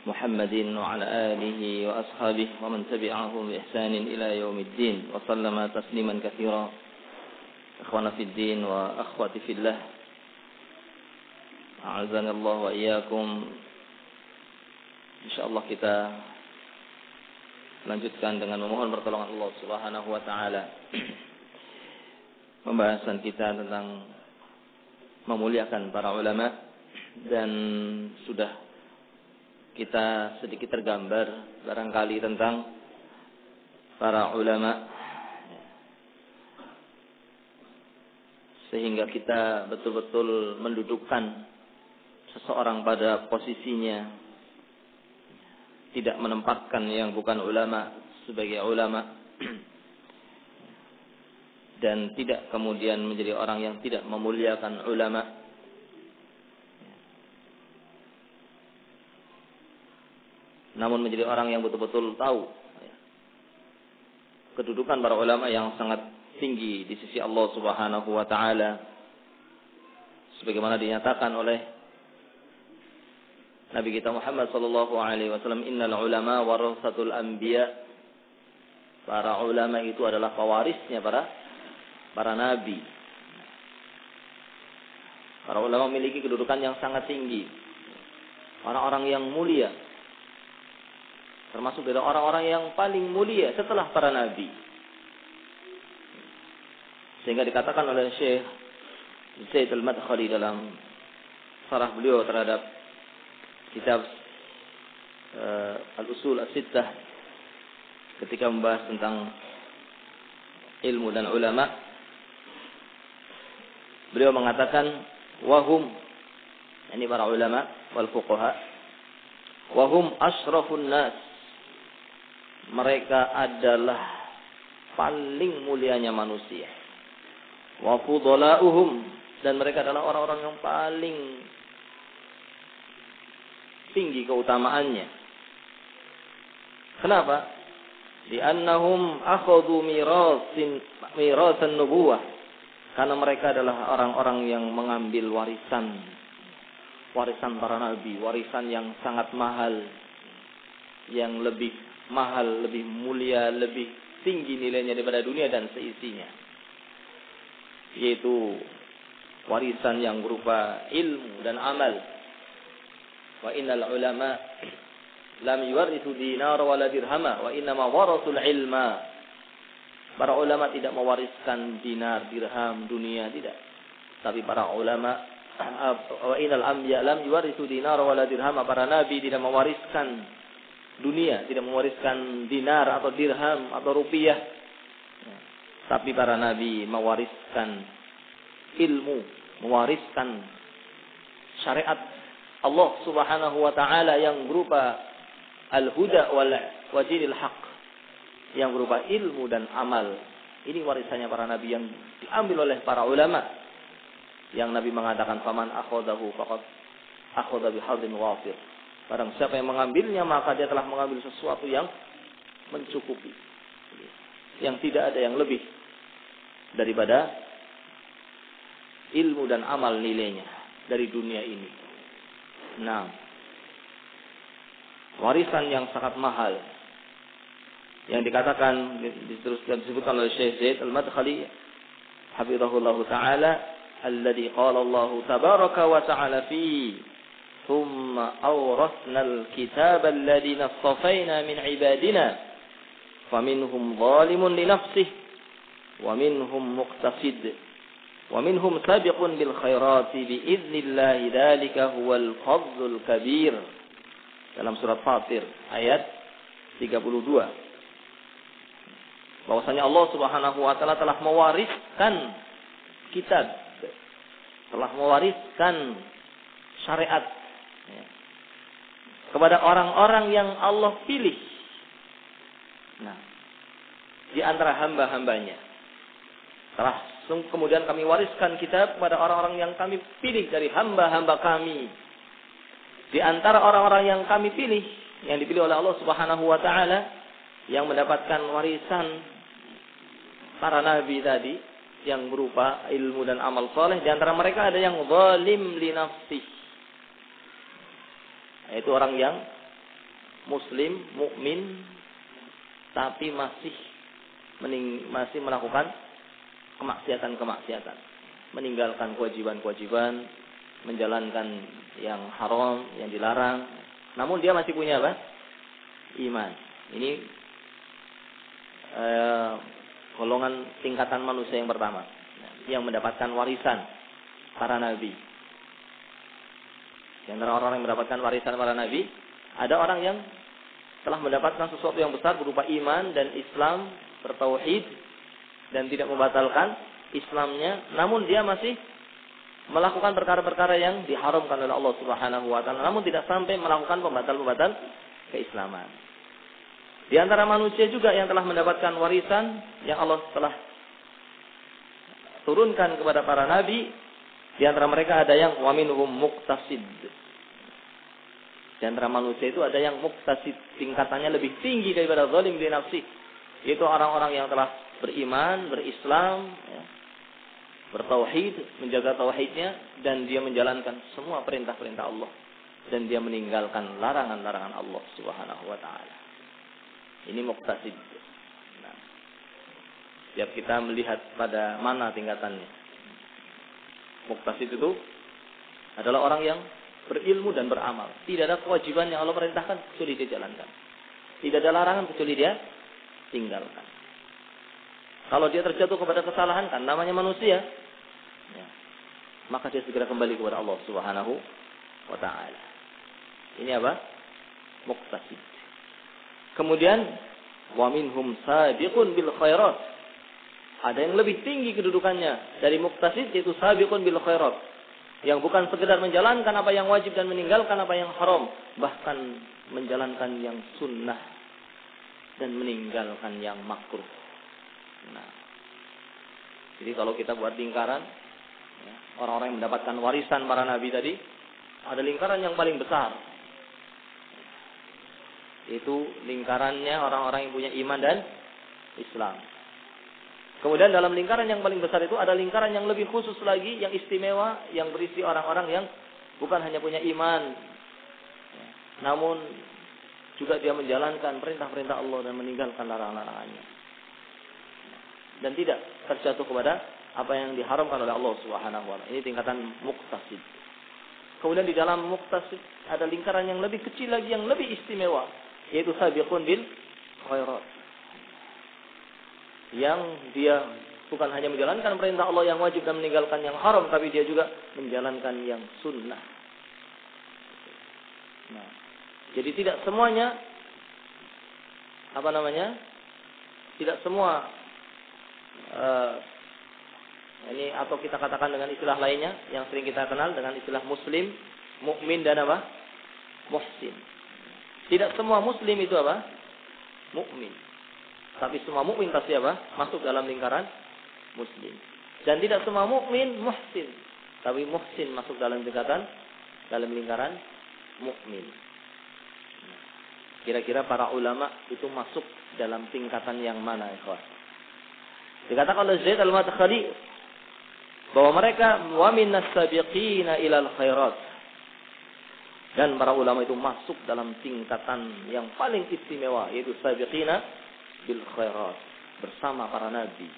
محمد وعلى آله وأصحابه ومن تبعهم بإحسان إلى يوم الدين وسلم تسليما كثيرا. إخوانا في الدين وأخواتي في الله, أعزني الله وإياكم. InsyaAllah kita lanjutkan dengan memohon pertolongan Allah Subhanahu wa Ta'ala. Pembahasan kita tentang memuliakan para ulama, dan sudah kita sedikit tergambar barangkali tentang para ulama, sehingga kita betul-betul mendudukkan seseorang pada posisinya, tidak menempatkan yang bukan ulama sebagai ulama, dan tidak kemudian menjadi orang yang tidak memuliakan ulama. Namun menjadi orang yang betul-betul tahu kedudukan para ulama yang sangat tinggi di sisi Allah Subhanahu wa Ta'ala, sebagaimana dinyatakan oleh Nabi kita Muhammad sallallahu alaihi wasallam, innal ulama warasatul anbiya. Para ulama itu adalah pewarisnya para nabi. Para ulama memiliki kedudukan yang sangat tinggi, orang-orang yang mulia, termasuk dari orang-orang yang paling mulia setelah para nabi. Sehingga dikatakan oleh Syekh Zaid al-Madkhali dalam syarah beliau terhadap kitab Al-Usul As-Sittah, ketika membahas tentang ilmu dan ulama, beliau mengatakan wahum, ini para ulama wal fuqaha, wahum asyrafun nas, mereka adalah paling mulianya manusia, wa fudalauhum, dan mereka adalah orang-orang yang paling tinggi keutamaannya. Kenapa? Li'annahum akhadhu mirasan nubuwah, karena mereka adalah orang-orang yang mengambil warisan para nabi, warisan yang sangat mahal, yang lebih mahal, lebih mulia, lebih tinggi nilainya daripada dunia dan seisinya, yaitu warisan yang berupa ilmu dan amal. Wa innal ulama lam yuwarithu dinar wala dirhama wa innama warathul ilma. Para ulama tidak mewariskan dinar, dirham, dunia, tidak. Tapi para ulama, wa innal anbiya lam yuwarithu dinar wala dirhama, para nabi tidak mewariskan dunia, tidak mewariskan dinar atau dirham atau rupiah. Tapi para nabi mewariskan ilmu, mewariskan syariat Allah Subhanahu wa Ta'ala yang berupa al-huda wa dinil haq, yang berupa ilmu dan amal. Ini warisannya para nabi yang diambil oleh para ulama, yang Nabi mengatakan faman akhadahu faqad akhadha bihadzin wafir. Barang siapa yang mengambilnya, maka dia telah mengambil sesuatu yang mencukupi, yang tidak ada yang lebih daripada ilmu dan amal nilainya dari dunia ini. Nah, warisan yang sangat mahal yang dikatakan, disebutkan oleh Syekh Zaid al-Madkhali hafizahullahu ta'ala, alladhi qala Allah tabaraka wa ta'ala fi thumma awrathna al-kitaba alladhina istafayna min ibadina faminhum zalimun li nafsihi wa minhum muqtasid wa minhum sabiqun bil khairati bi idznillah, dzalika huwal fadlul kabir. Dalam surat Fatir ayat 32, bahwasanya Allah Subhanahu wa Ta'ala telah mewariskan kitab, telah mewariskan syariat kepada orang-orang yang Allah pilih, nah, di antara hamba-hambanya. Kemudian kami wariskan kitab kepada orang-orang yang kami pilih dari hamba-hamba kami. Di antara orang-orang yang kami pilih, yang dipilih oleh Allah Subhanahu wa Ta'ala, yang mendapatkan warisan para nabi tadi, yang berupa ilmu dan amal soleh. Di antara mereka ada yang zalim li nafsih, yaitu orang yang muslim, mukmin, tapi masih melakukan kemaksiatan, meninggalkan kewajiban-kewajiban, menjalankan yang haram, yang dilarang. Namun dia masih punya apa? Iman. Ini golongan tingkatan manusia yang pertama, yang mendapatkan warisan para nabi. Di antara orang-orang yang mendapatkan warisan para nabi, ada orang yang telah mendapatkan sesuatu yang besar berupa iman dan Islam, bertauhid dan tidak membatalkan Islamnya, namun dia masih melakukan perkara-perkara yang diharamkan oleh Allah Subhanahu wa taala, namun tidak sampai melakukan pembatal-pembatal keislaman. Di antara manusia juga yang telah mendapatkan warisan yang Allah telah turunkan kepada para nabi, di antara mereka ada yang wa minhum muqtasid. Di antara manusia itu ada yang muqtasid, tingkatannya lebih tinggi daripada zalim li nafsi. Itu orang-orang yang telah beriman, berislam, ya, bertauhid, menjaga tauhidnya, dan dia menjalankan semua perintah-perintah Allah, dan dia meninggalkan larangan-larangan Allah Subhanahu wa taala. Ini muqtasid. Nah, setiap kita melihat pada mana tingkatannya. Muqtasid itu adalah orang yang berilmu dan beramal. Tidak ada kewajiban yang Allah perintahkan kecuali dia jalankan. Tidak ada larangan kecuali dia tinggalkan. Kalau dia terjatuh kepada kesalahan, kan namanya manusia, ya, maka dia segera kembali kepada Allah Subhanahu wa taala. Ini apa? Muqtasid. Kemudian wa minhum sabiqun bil khairat. Ada yang lebih tinggi kedudukannya dari muqtasid, yaitu sabiqun bil khairat, yang bukan sekedar menjalankan apa yang wajib dan meninggalkan apa yang haram, bahkan menjalankan yang sunnah dan meninggalkan yang makruh. Nah, jadi kalau kita buat lingkaran, ya, orang-orang yang mendapatkan warisan para nabi tadi, ada lingkaran yang paling besar. Itu lingkarannya orang-orang yang punya iman dan Islam. Kemudian dalam lingkaran yang paling besar itu ada lingkaran yang lebih khusus lagi, yang istimewa, yang berisi orang-orang yang bukan hanya punya iman, namun juga dia menjalankan perintah-perintah Allah dan meninggalkan larangan-larangannya, dan tidak terjatuh kepada apa yang diharamkan oleh Allah Subhanahu wa taala. Ini tingkatan muqtasid. Kemudian di dalam muqtasid ada lingkaran yang lebih kecil lagi, yang lebih istimewa, yaitu sabiqun bil khairat, yang dia bukan hanya menjalankan perintah Allah yang wajib dan meninggalkan yang haram, tapi dia juga menjalankan yang sunnah. Nah, jadi tidak semuanya tidak semua ini, atau kita katakan dengan istilah lainnya yang sering kita kenal dengan istilah muslim, mukmin dan apa? Muhsin. Tidak semua muslim itu apa? Mukmin. Tapi semua mukmin pasti apa? Masuk dalam lingkaran muslim. Dan tidak semua mukmin muhsin. Tapi muhsin masuk dalam lingkaran mukmin. Kira-kira para ulama itu masuk dalam tingkatan yang mana, ikhwan? Dikatakan oleh Zaid al-Madkhali bahwa mereka wa minas sabiqina ilal khairat. Dan para ulama itu masuk dalam tingkatan yang paling istimewa, yaitu sabiqina bil khairat, bersama para nabi.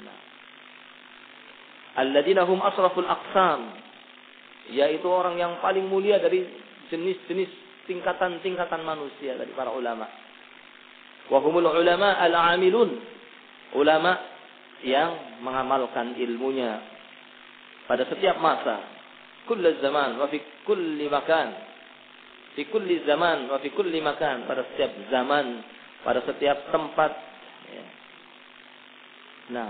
Nah, alladzina hum asraful aqsam, yaitu orang yang paling mulia dari jenis-jenis tingkatan-tingkatan manusia dari para ulama. Wa humul ulama al-amilun, ulama yang mengamalkan ilmunya pada setiap masa, kullu zaman wa fi kulli makan, fi kulli zaman wa fi kulli makan, pada setiap zaman, pada setiap tempat, ya. Nah,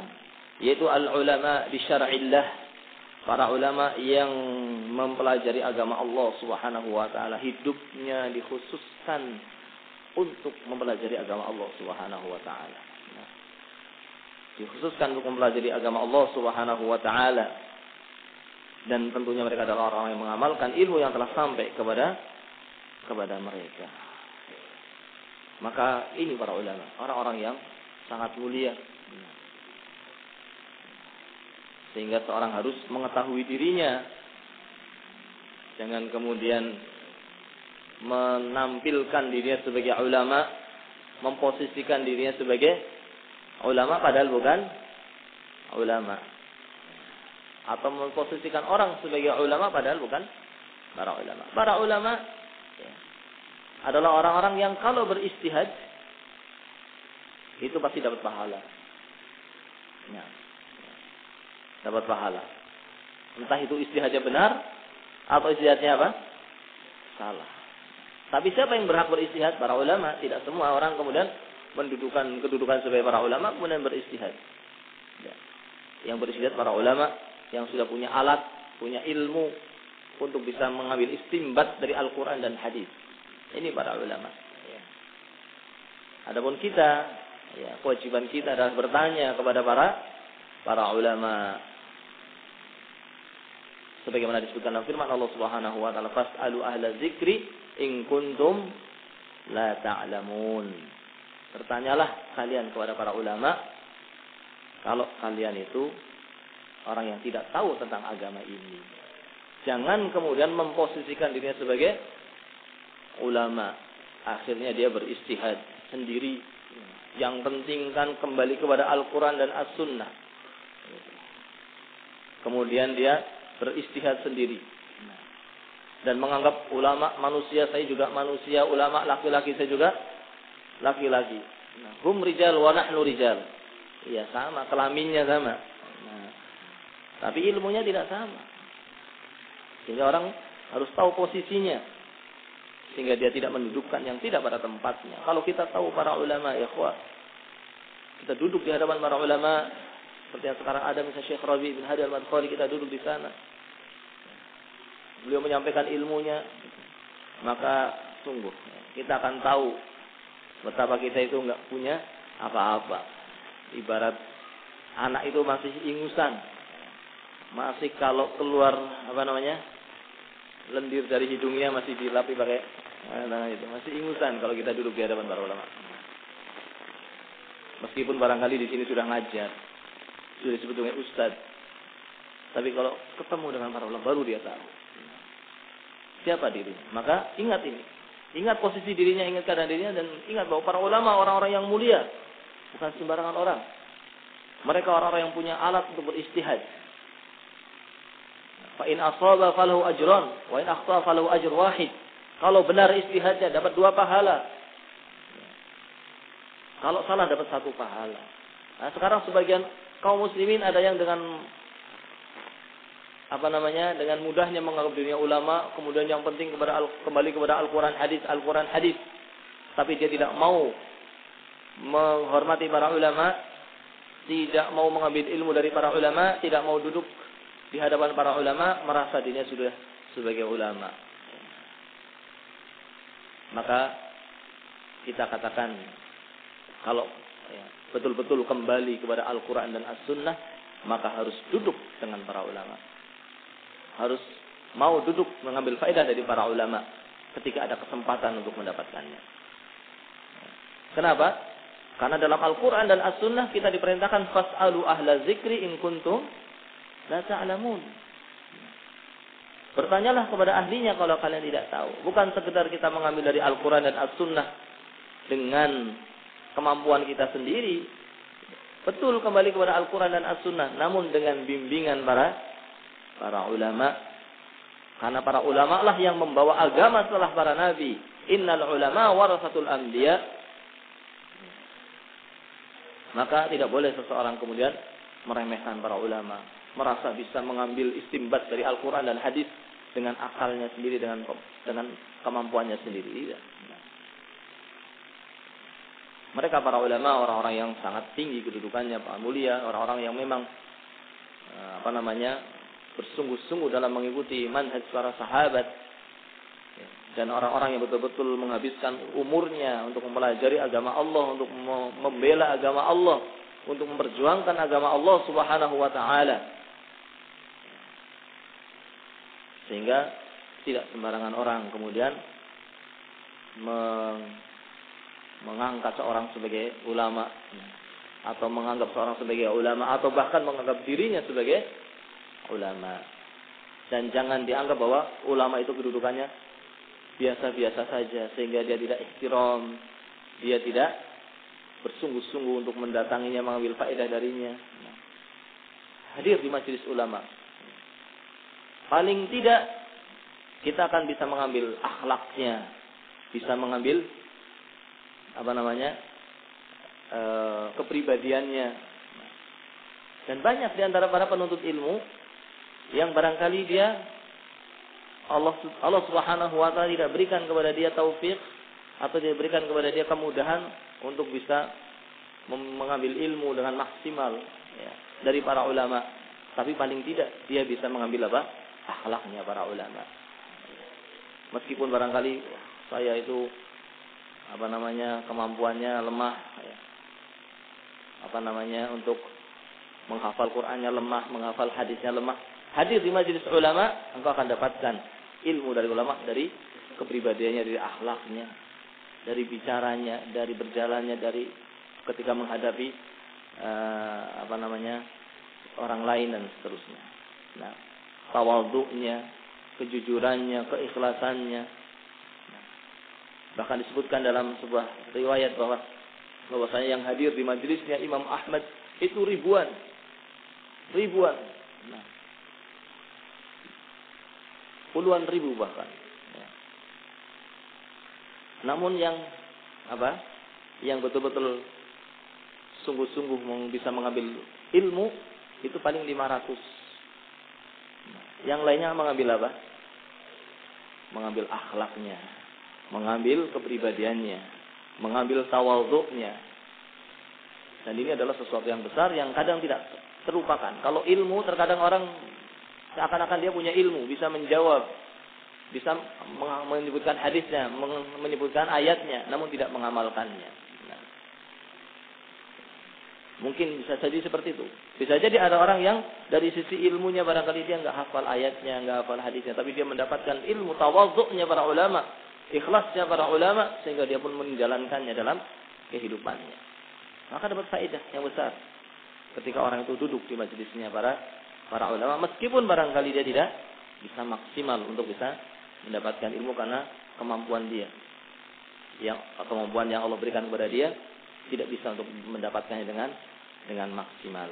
yaitu al-ulama bi syar'illah, para ulama yang mempelajari agama Allah Subhanahu wa taala, hidupnya dikhususkan untuk mempelajari agama Allah Subhanahu wa taala. Nah, dikhususkan untuk mempelajari agama Allah Subhanahu wa taala, dan tentunya mereka adalah orang yang mengamalkan ilmu yang telah sampai kepada mereka. Maka ini para ulama, orang-orang yang sangat mulia. Sehingga seorang harus mengetahui dirinya. Jangan kemudian menampilkan dirinya sebagai ulama, memposisikan dirinya sebagai ulama padahal bukan ulama, atau memposisikan orang sebagai ulama padahal bukan para ulama. Para ulama adalah orang-orang yang kalau beristihad itu pasti dapat pahala. Ya. Dapat pahala. Entah itu istihadnya benar atau istihadnya apa? Salah. Tapi siapa yang berhak beristihad? Para ulama. Tidak semua orang kemudian mendudukan kedudukan sebagai para ulama kemudian beristihad. Ya. Yang beristihad para ulama yang sudah punya alat, punya ilmu untuk bisa mengambil istinbat dari Al-Quran dan hadis. Ini para ulama. Ya. Adapun kita, ya, kewajiban kita adalah bertanya kepada para ulama. Sebagaimana disebutkan dalam firman Allah Subhanahu wa taala, "Fas'alu ahla dzikri in kuntum la ta'lamun." Bertanyalah kalian kepada para ulama kalau kalian itu orang yang tidak tahu tentang agama ini. Jangan kemudian memposisikan dirinya sebagai ulama. Akhirnya dia beristihad sendiri. Yang penting kan kembali kepada Al-Quran dan As-Sunnah. Kemudian dia beristihad sendiri. Dan menganggap ulama manusia, saya juga manusia, ulama laki-laki, saya juga laki-laki. Hum rijal wa nahnu rijal. Iya sama, kelaminnya sama. Tapi ilmunya tidak sama. Sehingga orang harus tahu posisinya. Sehingga dia tidak mendudukkan yang tidak pada tempatnya. Kalau kita tahu para ulama, ya ikhwah, kita duduk di hadapan para ulama, seperti yang sekarang ada misalnya Syekh Rabi bin Hadi Al-Madkhali, kita duduk di sana. Beliau menyampaikan ilmunya, maka sungguh kita akan tahu betapa kita itu enggak punya apa-apa. Ibarat anak itu masih ingusan. Masih kalau keluar lendir dari hidungnya masih dilapi pakai itu, masih ingusan kalau kita duduk di hadapan para ulama. Meskipun barangkali di sini sudah ngajar, sudah disebut dengan ustaz, tapi kalau ketemu dengan para ulama baru dia tahu siapa dirinya. Maka ingat ini, ingat posisi dirinya, ingat keadaan dirinya, dan ingat bahwa para ulama orang-orang yang mulia, bukan sembarangan orang. Mereka orang-orang yang punya alat untuk beristihad. Fa in asaba falahu ajran wa in akhta falahu ajr wahid. Kalau benar istihadnya dapat 2 pahala. Kalau salah dapat 1 pahala. Nah, sekarang sebagian kaum muslimin ada yang dengan dengan mudahnya menganggap dirinya ulama, kemudian yang penting kembali kepada Al-Quran hadis. Tapi dia tidak mau menghormati para ulama, tidak mau mengambil ilmu dari para ulama, tidak mau duduk di hadapan para ulama, merasa dirinya sudah sebagai ulama. Maka kita katakan kalau betul-betul kembali kepada Al-Quran dan As-Sunnah, maka harus duduk dengan para ulama. Harus mau duduk mengambil faedah dari para ulama ketika ada kesempatan untuk mendapatkannya. Kenapa? Karena dalam Al-Quran dan As-Sunnah kita diperintahkan fas'alu ahla zikri in kuntum la ta'lamun. Bertanyalah kepada ahlinya kalau kalian tidak tahu. Bukan sekedar kita mengambil dari Al-Quran dan As-Sunnah dengan kemampuan kita sendiri. Betul kembali kepada Al-Quran dan As-Sunnah, namun dengan bimbingan para ulama. Karena para ulama lah yang membawa agama setelah para nabi. Innal ulama warasatul anbiya. Maka tidak boleh seseorang kemudian meremehkan para ulama, merasa bisa mengambil istinbat dari Al-Quran dan hadis dengan akalnya sendiri, dengan kemampuannya sendiri. Mereka para ulama orang-orang yang sangat tinggi kedudukannya, Pak mulia, orang-orang yang memang bersungguh-sungguh dalam mengikuti manhaj para sahabat, dan orang-orang yang betul-betul menghabiskan umurnya untuk mempelajari agama Allah, untuk membela agama Allah, untuk memperjuangkan agama Allah Subhanahu wa taala. Sehingga tidak sembarangan orang kemudian mengangkat seorang sebagai ulama, atau menganggap seorang sebagai ulama, atau bahkan menganggap dirinya sebagai ulama. Dan jangan dianggap bahwa ulama itu kedudukannya biasa-biasa saja sehingga dia tidak ihtiram, dia tidak bersungguh-sungguh untuk mendatanginya, mengambil faedah darinya. Hadir di majelis ulama. Paling tidak kita akan bisa mengambil akhlaknya, bisa mengambil kepribadiannya. Dan banyak di antara para penuntut ilmu yang barangkali dia Allah Subhanahu wa taala tidak berikan kepada dia taufik atau tidak berikan kepada dia kemudahan untuk bisa mengambil ilmu dengan maksimal ya, dari para ulama. Tapi paling tidak dia bisa mengambil akhlaknya para ulama. Meskipun barangkali saya itu kemampuannya lemah ya. Untuk menghafal Qur'annya lemah, menghafal hadisnya lemah. Hadir di majelis ulama, engkau akan dapatkan ilmu dari ulama, dari kepribadiannya, dari akhlaknya, dari bicaranya, dari berjalannya, dari ketika menghadapi orang lain dan seterusnya. Nah, tawadhu'nya, kejujurannya, keikhlasannya. Bahkan disebutkan dalam sebuah riwayat bahwasanya yang hadir di majelisnya Imam Ahmad itu ribuan. Nah, puluhan ribu bahkan. Ya. Namun yang betul-betul sungguh-sungguh bisa mengambil ilmu itu paling 500. Yang lainnya mengambil apa? Mengambil akhlaknya, mengambil kepribadiannya, mengambil tawadhu'nya. Dan ini adalah sesuatu yang besar yang kadang tidak terlupakan. Kalau ilmu terkadang orang seakan-akan dia punya ilmu, bisa menjawab, bisa menyebutkan hadisnya, menyebutkan ayatnya, namun tidak mengamalkannya. Nah, mungkin bisa jadi seperti itu. Bisa jadi ada orang yang dari sisi ilmunya barangkali dia nggak hafal ayatnya, nggak hafal hadisnya, tapi dia mendapatkan ilmu tawadhu'nya para ulama, ikhlasnya para ulama, sehingga dia pun menjalankannya dalam kehidupannya. Maka dapat faedah yang besar ketika orang itu duduk di majelisnya para ulama, meskipun barangkali dia tidak bisa maksimal untuk bisa mendapatkan ilmu karena kemampuan dia, kemampuan yang Allah berikan kepada dia tidak bisa untuk mendapatkannya dengan maksimal.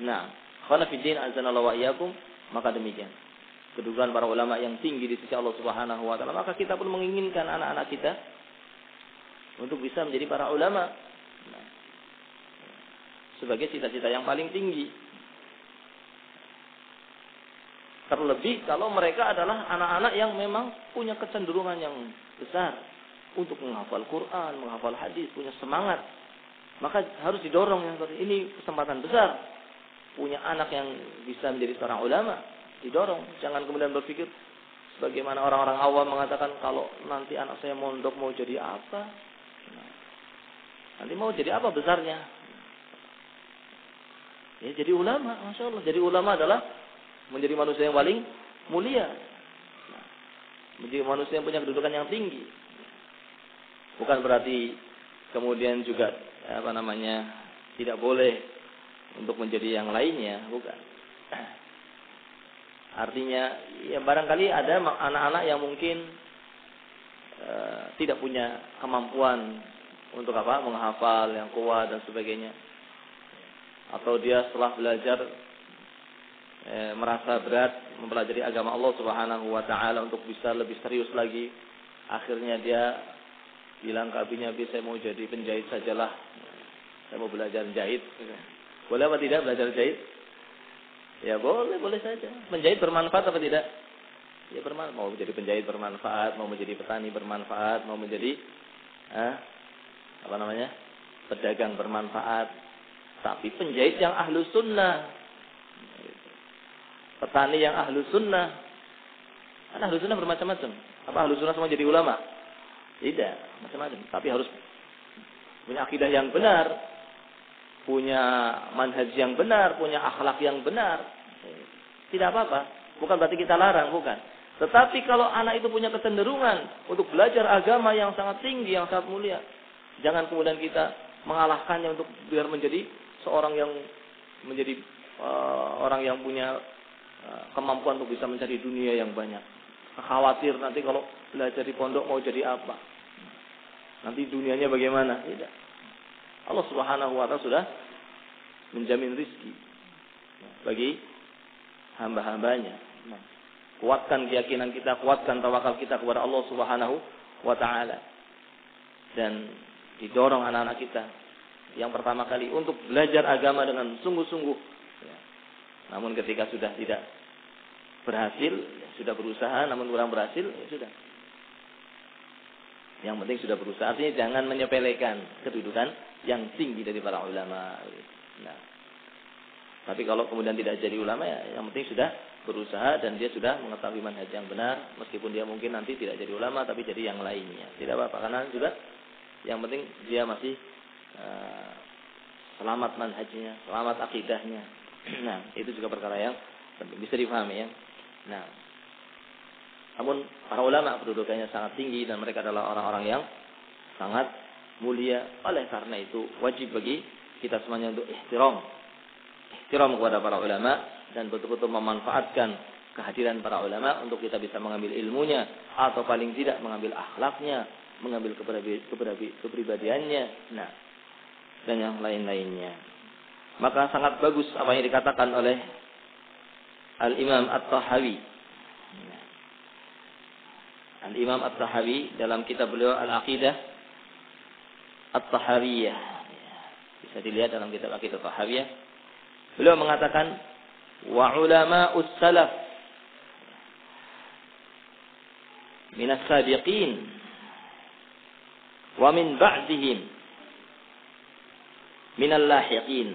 Nah, khana fiddin azanallahu wa iyyakum, maka demikian kedudukan para ulama yang tinggi di sisi Allah Subhanahu wa taala. Maka kita pun menginginkan anak-anak kita untuk bisa menjadi para ulama. Nah, sebagai cita-cita yang paling tinggi. Terlebih kalau mereka adalah anak-anak yang memang punya kecenderungan yang besar untuk menghafal Quran, menghafal hadis, punya semangat. Maka harus didorong yang seperti ini, kesempatan besar. Punya anak yang bisa menjadi seorang ulama, didorong. Jangan kemudian berpikir sebagaimana orang-orang awam mengatakan, kalau nanti anak saya mondok mau jadi apa? Nanti mau jadi apa besarnya? Ya jadi ulama, Masya Allah. Jadi ulama adalah menjadi manusia yang paling mulia. Menjadi manusia yang punya kedudukan yang tinggi. Bukan berarti kemudian juga tidak boleh untuk menjadi yang lainnya, bukan. Artinya ya barangkali ada anak-anak yang mungkin tidak punya kemampuan untuk menghafal yang kuat dan sebagainya. Atau dia setelah belajar merasa berat mempelajari agama Allah Subhanahu wa taala untuk bisa lebih serius lagi. Akhirnya dia bilang ke abinya, saya mau jadi penjahit sajalah. Saya mau belajar jahit. Boleh apa tidak belajar jahit? Ya boleh saja. Menjahit bermanfaat apa tidak? Ya bermanfaat. Mau menjadi penjahit bermanfaat, mau menjadi petani bermanfaat, mau menjadi pedagang bermanfaat. Tapi penjahit yang ahlu sunnah, petani yang ahlu sunnah. Kan ahlu sunnah bermacam-macam. Apa ahlu sunnah semua jadi ulama? Tidak, macam-macam. Tapi harus punya akidah yang benar, punya manhaj yang benar, punya akhlak yang benar. Tidak apa-apa. Bukan berarti kita larang, bukan. Tetapi kalau anak itu punya kecenderungan untuk belajar agama yang sangat tinggi, yang sangat mulia, jangan kemudian kita mengalahkannya untuk biar menjadi seorang yang orang yang punya kemampuan untuk bisa mencari dunia yang banyak. khawatir nanti kalau belajar di pondok mau jadi apa. Nanti dunianya bagaimana? Tidak. Allah Subhanahu wa taala sudah menjamin rizki bagi hamba-hambanya. Kuatkan keyakinan kita, kuatkan tawakal kita kepada Allah Subhanahu wa taala. Dan didorong anak-anak kita yang pertama kali untuk belajar agama dengan sungguh-sungguh. Namun ketika sudah tidak berhasil, sudah berusaha namun kurang berhasil, ya sudah. Yang penting sudah berusaha. Artinya jangan menyepelekan kedudukan yang tinggi dari para ulama. Nah, tapi kalau kemudian tidak jadi ulama, ya yang penting sudah berusaha dan dia sudah mengetahui manhaj yang benar, meskipun dia mungkin nanti tidak jadi ulama tapi jadi yang lainnya. Tidak apa-apa, karena juga yang penting dia masih selamat manhajnya, selamat akidahnya. Nah, itu juga perkara yang bisa dipahami ya. Nah, namun para ulama kedudukannya sangat tinggi dan mereka adalah orang-orang yang sangat mulia. Oleh karena itu wajib bagi kita semuanya untuk ihtiram kepada para ulama dan betul-betul memanfaatkan kehadiran para ulama untuk kita bisa mengambil ilmunya atau paling tidak mengambil akhlaknya, mengambil kepribadiannya, nah, dan yang lain-lainnya. Maka sangat bagus apa yang dikatakan oleh Al-Imam At-Tahawi. Al-Imam At-Tahawi dalam kitab beliau Al-Aqidah At-Tahawiyah. Bisa dilihat dalam kitab Aqidah At-Tahawiyah. Beliau mengatakan wa ulama'us salaf minas sabiqin wa min ba'dihim minal lahiqin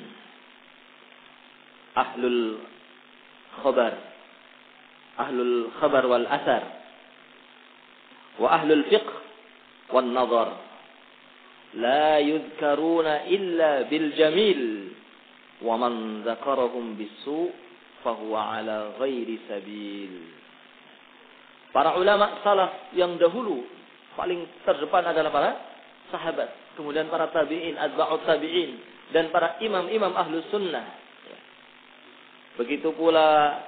ahlul khabar wal asar wa ahlul fiqh wan nazar la yudhkaruna illa bil jamil wa man dzakarahum bisu fahuwa ala ghairi sabil. Para ulama salaf yang dahulu paling terdepan adalah para sahabat, kemudian para tabi'in, atba'ut tabi'in, dan para imam-imam ahlus sunnah. Begitu pula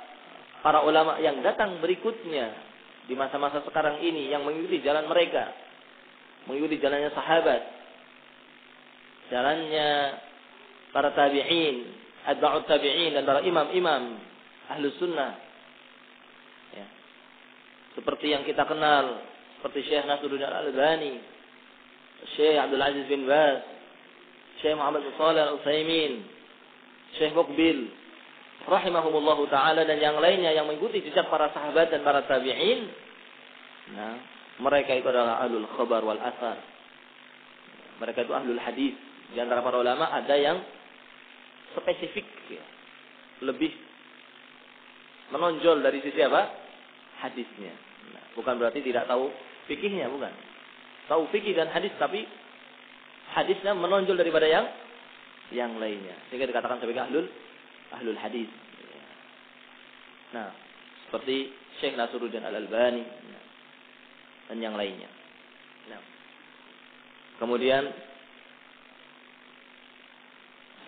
para ulama yang datang berikutnya di masa-masa sekarang ini yang mengikuti jalan mereka, mengikuti jalannya sahabat, jalannya para tabi'in, atba'ut tabi'in, dan para imam-imam ahlus sunnah. Ya. Seperti yang kita kenal, seperti Syekh Nasruddin Al-Albani, Syekh Abdul Aziz bin Baz, Syekh Muhammad Shalih Al-Utsaimin, Syekh Muqbil rahimahumullahu ta'ala, dan yang lainnya yang mengikuti jejak para sahabat dan para tabi'in. Nah, mereka itu adalah ahlul khabar wal asar. Mereka itu ahlul hadis. Di antara para ulama ada yang spesifik ya, lebih menonjol dari sisi apa? Hadisnya. Nah, bukan berarti tidak tahu fikihnya, bukan. Tahu fikih dan hadis, tapi hadisnya menonjol daripada yang lainnya. Sehingga dikatakan sebagai ahlul hadis. Nah, seperti Syekh Nasruddin Al-Albani dan yang lainnya. Nah, kemudian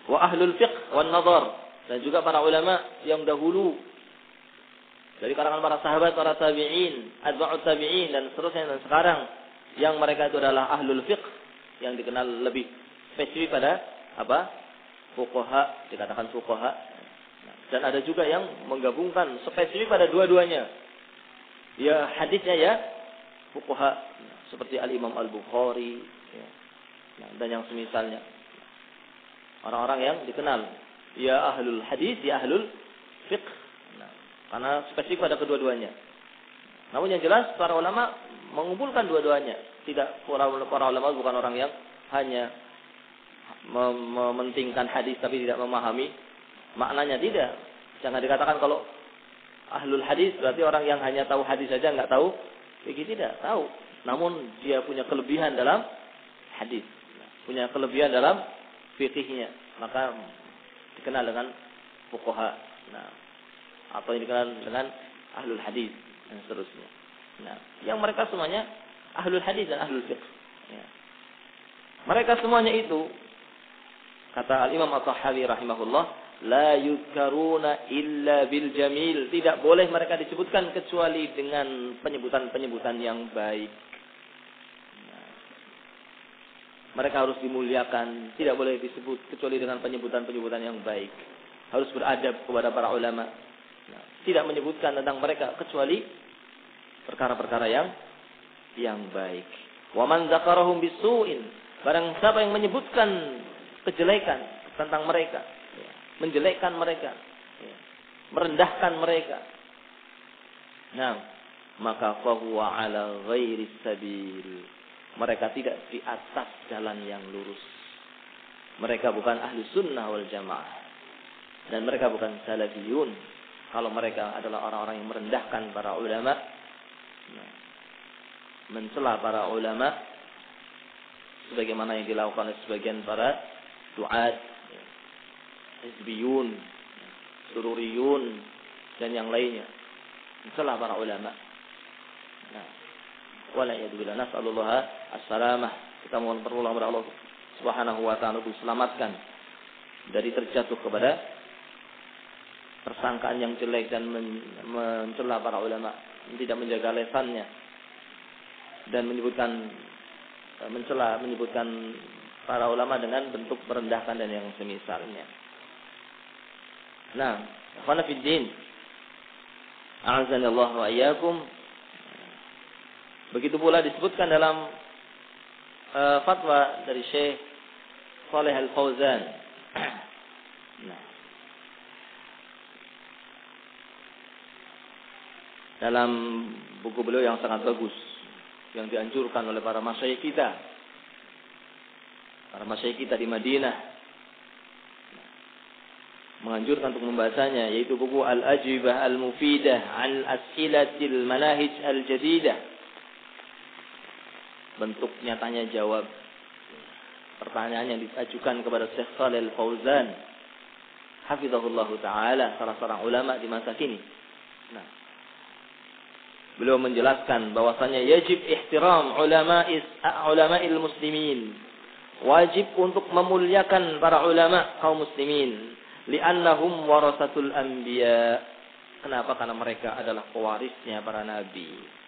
wa ahlul fiqh wan nazar, dan juga para ulama yang dahulu dari kalangan para sahabat, para tabi'in, atba'ut tabi'in, dan seterusnya, dan sekarang yang mereka itu adalah ahlul fiqh, yang dikenal lebih spesifik pada apa? Fuqaha, dikatakan fuqaha. Dan ada juga yang menggabungkan spesifik pada dua-duanya. Ya hadisnya ya fuqaha, seperti Al-Imam Al-Bukhari ya. Nah, dan yang semisalnya. Orang-orang yang dikenal ya ahlul hadis, ya ahlul fiqh. Nah, karena spesifik pada kedua-duanya. Namun yang jelas para ulama mengumpulkan dua-duanya. Tidak, para ulama bukan orang yang hanya mementingkan hadis tapi tidak memahami maknanya, tidak. Jangan dikatakan kalau ahlul hadis berarti orang yang hanya tahu hadis saja, enggak tahu fikih, tidak, tahu. Namun dia punya kelebihan dalam hadis, punya kelebihan dalam fikihnya, maka dikenal dengan fuqaha. Nah, atau yang dikenal dengan ahlul hadis dan seterusnya. Nah, yang mereka semuanya ahlul hadis dan ahlul fiqh. Ya. Mereka semuanya itu, kata Al-Imam At-Tahawi rahimahullah, la yuzkaruna illa bil jamil. Tidak boleh mereka disebutkan kecuali dengan penyebutan-penyebutan yang baik. Mereka harus dimuliakan, tidak boleh disebut kecuali dengan penyebutan-penyebutan yang baik. Harus beradab kepada para ulama. Tidak menyebutkan tentang mereka kecuali perkara-perkara yang baik. Wa man dzakarahum bisu'in, barang siapa yang menyebutkan kejelekan tentang mereka, menjelekkan mereka, merendahkan mereka, nah, maka fahuwa ala ghairi sabil. Mereka tidak di atas jalan yang lurus. Mereka bukan ahli sunnah wal jamaah. Dan mereka bukan salafiyun. Kalau mereka adalah orang-orang yang merendahkan para ulama, mencela para ulama, sebagaimana yang dilakukan oleh sebagian para duat, hizbiyun, sururiyun, dan yang lainnya, mencela para ulama. Nah, wala'iyadzubillah, nas'alullah as-salamah. Kita mohon pertolongan kepada Allah Subhanahu wa ta'ala untuk diselamatkan dari terjatuh kepada persangkaan yang jelek dan mencela para ulama, tidak menjaga lisannya dan menyebutkan para ulama dengan bentuk merendahkan dan yang semisalnya. Nah, ikhwan fiddin, a'azzanallahu wa iyyakum. Begitu pula disebutkan dalam fatwa dari Syekh Shalih Al-Fauzan. Nah, dalam buku beliau yang sangat bagus, yang dianjurkan oleh para masyayikh kita di Madinah, menganjurkan untuk membahasanya, yaitu buku Al-Ajibah Al-Mufidah an As'ilatil Manahij Al-Jadidah. Bentuknya tanya jawab, pertanyaan yang diajukan kepada Syekh Shalih Al-Fauzan hafizahullahu ta'ala, salah seorang ulama di masa kini. Nah, beliau menjelaskan bahwasanya yajib ihtiram ulama'il muslimin. Wajib untuk memuliakan para ulama kaum muslimin. Li'annahum warasatul anbiya. Kenapa? Karena mereka adalah pewarisnya para nabi.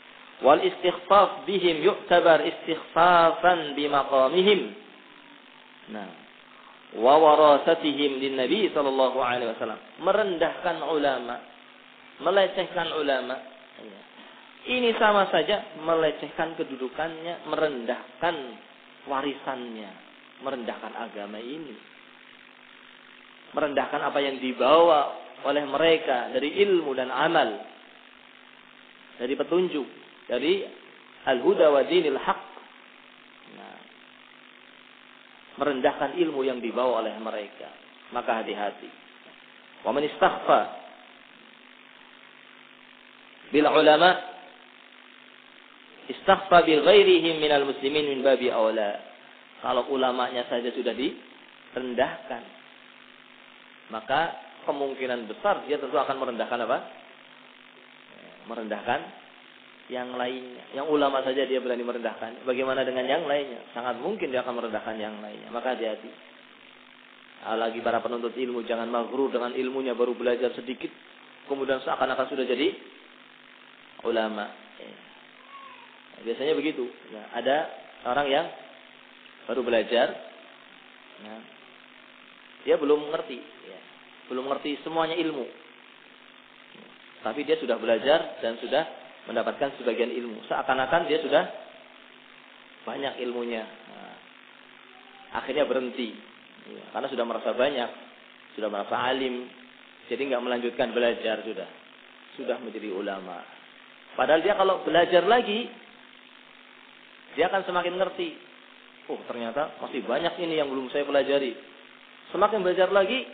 Wal istighfaf bihim yu'tabar istighfafan bimaqamihim. Nah, wa warasatihim lin nabi sallallahu alaihi wasallam. Merendahkan ulama, melecehkan ulama, ini sama saja melecehkan kedudukannya, merendahkan warisannya, merendahkan agama ini, merendahkan apa yang dibawa oleh mereka dari ilmu dan amal, dari petunjuk, dari al-huda wa dinil haq. Nah, merendahkan ilmu yang dibawa oleh mereka. Maka hati-hati. Wa man istaghfa bil ulama istaghfa bi ghairihim minal muslimin min babi aula. Kalau ulamanya saja sudah direndahkan, maka kemungkinan besar dia tentu akan merendahkan apa? Merendahkan yang lainnya. Yang ulama saja dia berani merendahkan, bagaimana dengan yang lainnya? Sangat mungkin dia akan merendahkan yang lainnya. Maka hati-hati. Lagi para penuntut ilmu, jangan maghrur dengan ilmunya, baru belajar sedikit kemudian seakan-akan sudah jadi ulama. Biasanya begitu. Nah, ada orang yang baru belajar, nah, dia belum mengerti, belum mengerti semuanya ilmu, tapi dia sudah belajar dan sudah mendapatkan sebagian ilmu. Seakan-akan dia sudah banyak ilmunya. Nah, akhirnya berhenti, karena sudah merasa banyak, sudah merasa alim, jadi nggak melanjutkan belajar, sudah menjadi ulama. Padahal dia kalau belajar lagi, dia akan semakin ngerti. Oh, ternyata masih banyak ini yang belum saya pelajari. Semakin belajar lagi,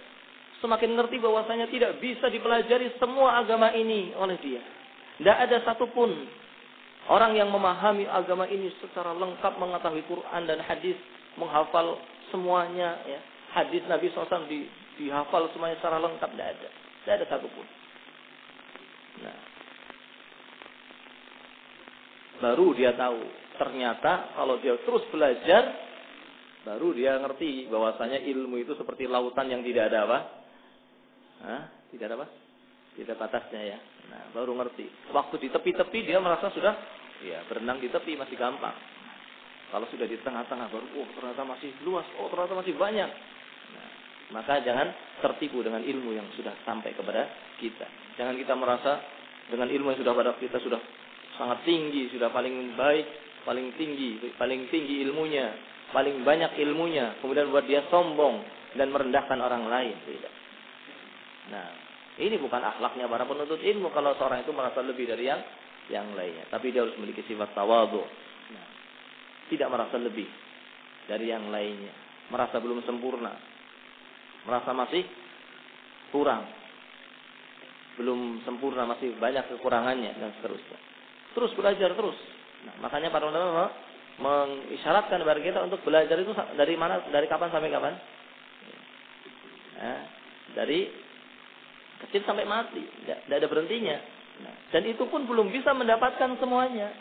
semakin ngerti bahwasanya tidak bisa dipelajari semua agama ini oleh dia. Tidak ada satupun orang yang memahami agama ini secara lengkap, mengetahui Quran dan hadis, menghafal semuanya. Ya. Hadis Nabi SAW dihafal semuanya secara lengkap. Tidak ada satupun. Nah, baru dia tahu. Ternyata kalau dia terus belajar, baru dia ngerti bahwasanya ilmu itu seperti lautan yang tidak ada apa? Tidak ada apa? Tidak batasnya ya. Nah, baru ngerti. Waktu di tepi-tepi dia merasa sudah berenang di tepi masih gampang. Kalau sudah di tengah-tengah baru ternyata masih luas, ternyata masih banyak. Nah, maka jangan tertipu dengan ilmu yang sudah sampai kepada kita. Jangan kita merasa dengan ilmu yang sudah pada kita sudah sangat tinggi, sudah paling baik, paling tinggi ilmunya, paling banyak ilmunya, kemudian buat dia sombong dan merendahkan orang lain. Tidak. Nah, ini bukan akhlaknya para penuntut ilmu kalau seorang itu merasa lebih dari yang lainnya. Tapi dia harus memiliki sifat tawadhu. Nah, tidak merasa lebih dari yang lainnya. Merasa belum sempurna. Merasa masih kurang. Belum sempurna, masih banyak kekurangannya dan seterusnya. Terus belajar terus. Nah, makanya para ulama mengisyaratkan kepada kita untuk belajar itu dari mana, dari kapan sampai kapan? Dari kecil sampai mati, tidak ada berhentinya. Nah, dan itu pun belum bisa mendapatkan semuanya.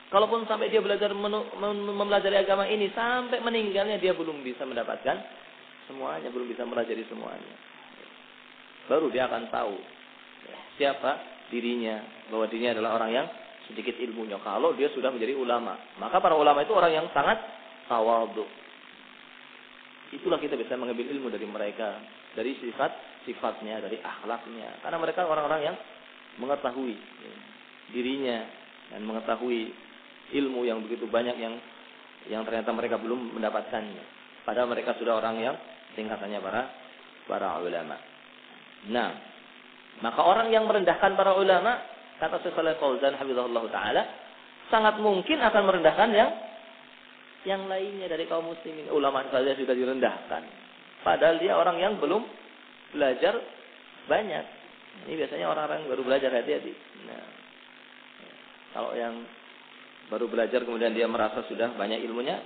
Kalaupun sampai dia belajar mempelajari agama ini sampai meninggalnya dia belum bisa mendapatkan semuanya, belum bisa mempelajari semuanya. Baru dia akan tahu siapa dirinya, bahwa dirinya adalah orang yang sedikit ilmunya. Kalau dia sudah menjadi ulama, maka para ulama itu orang yang sangat tawadhu. Itulah kita bisa mengambil ilmu dari mereka, dari sifatnya, dari akhlaknya. Karena mereka orang-orang yang mengetahui dirinya dan mengetahui ilmu yang begitu banyak yang ternyata mereka belum mendapatkannya. Padahal mereka sudah orang yang tingkatannya para ulama. Nah, maka orang yang merendahkan para ulama, kata Syekh Shalih Fauzan hafizahullah taala, sangat mungkin akan merendahkan yang lainnya dari kaum muslimin. Ulama saja sudah direndahkan. Padahal dia orang yang belum belajar banyak. Ini biasanya orang-orang baru belajar, hati-hati. Nah, kalau yang baru belajar kemudian dia merasa sudah banyak ilmunya,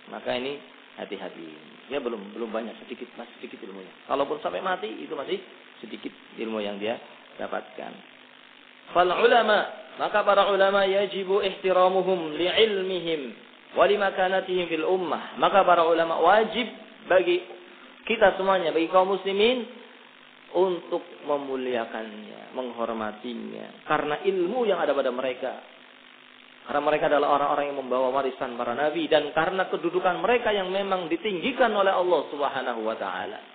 maka ini hati-hati. Dia belum banyak, masih sedikit ilmunya. Kalaupun sampai mati itu masih sedikit ilmu yang dia dapatkan. Fal ulama, maka para ulama yajibu ihtiramuhum li'ilmihim wa limakanatihim fil ummah. Maka para ulama wajib bagi kita semuanya, bagi kaum muslimin untuk memuliakannya, menghormatinya karena ilmu yang ada pada mereka. Karena mereka adalah orang-orang yang membawa warisan para nabi dan karena kedudukan mereka yang memang ditinggikan oleh Allah Subhanahu wa taala.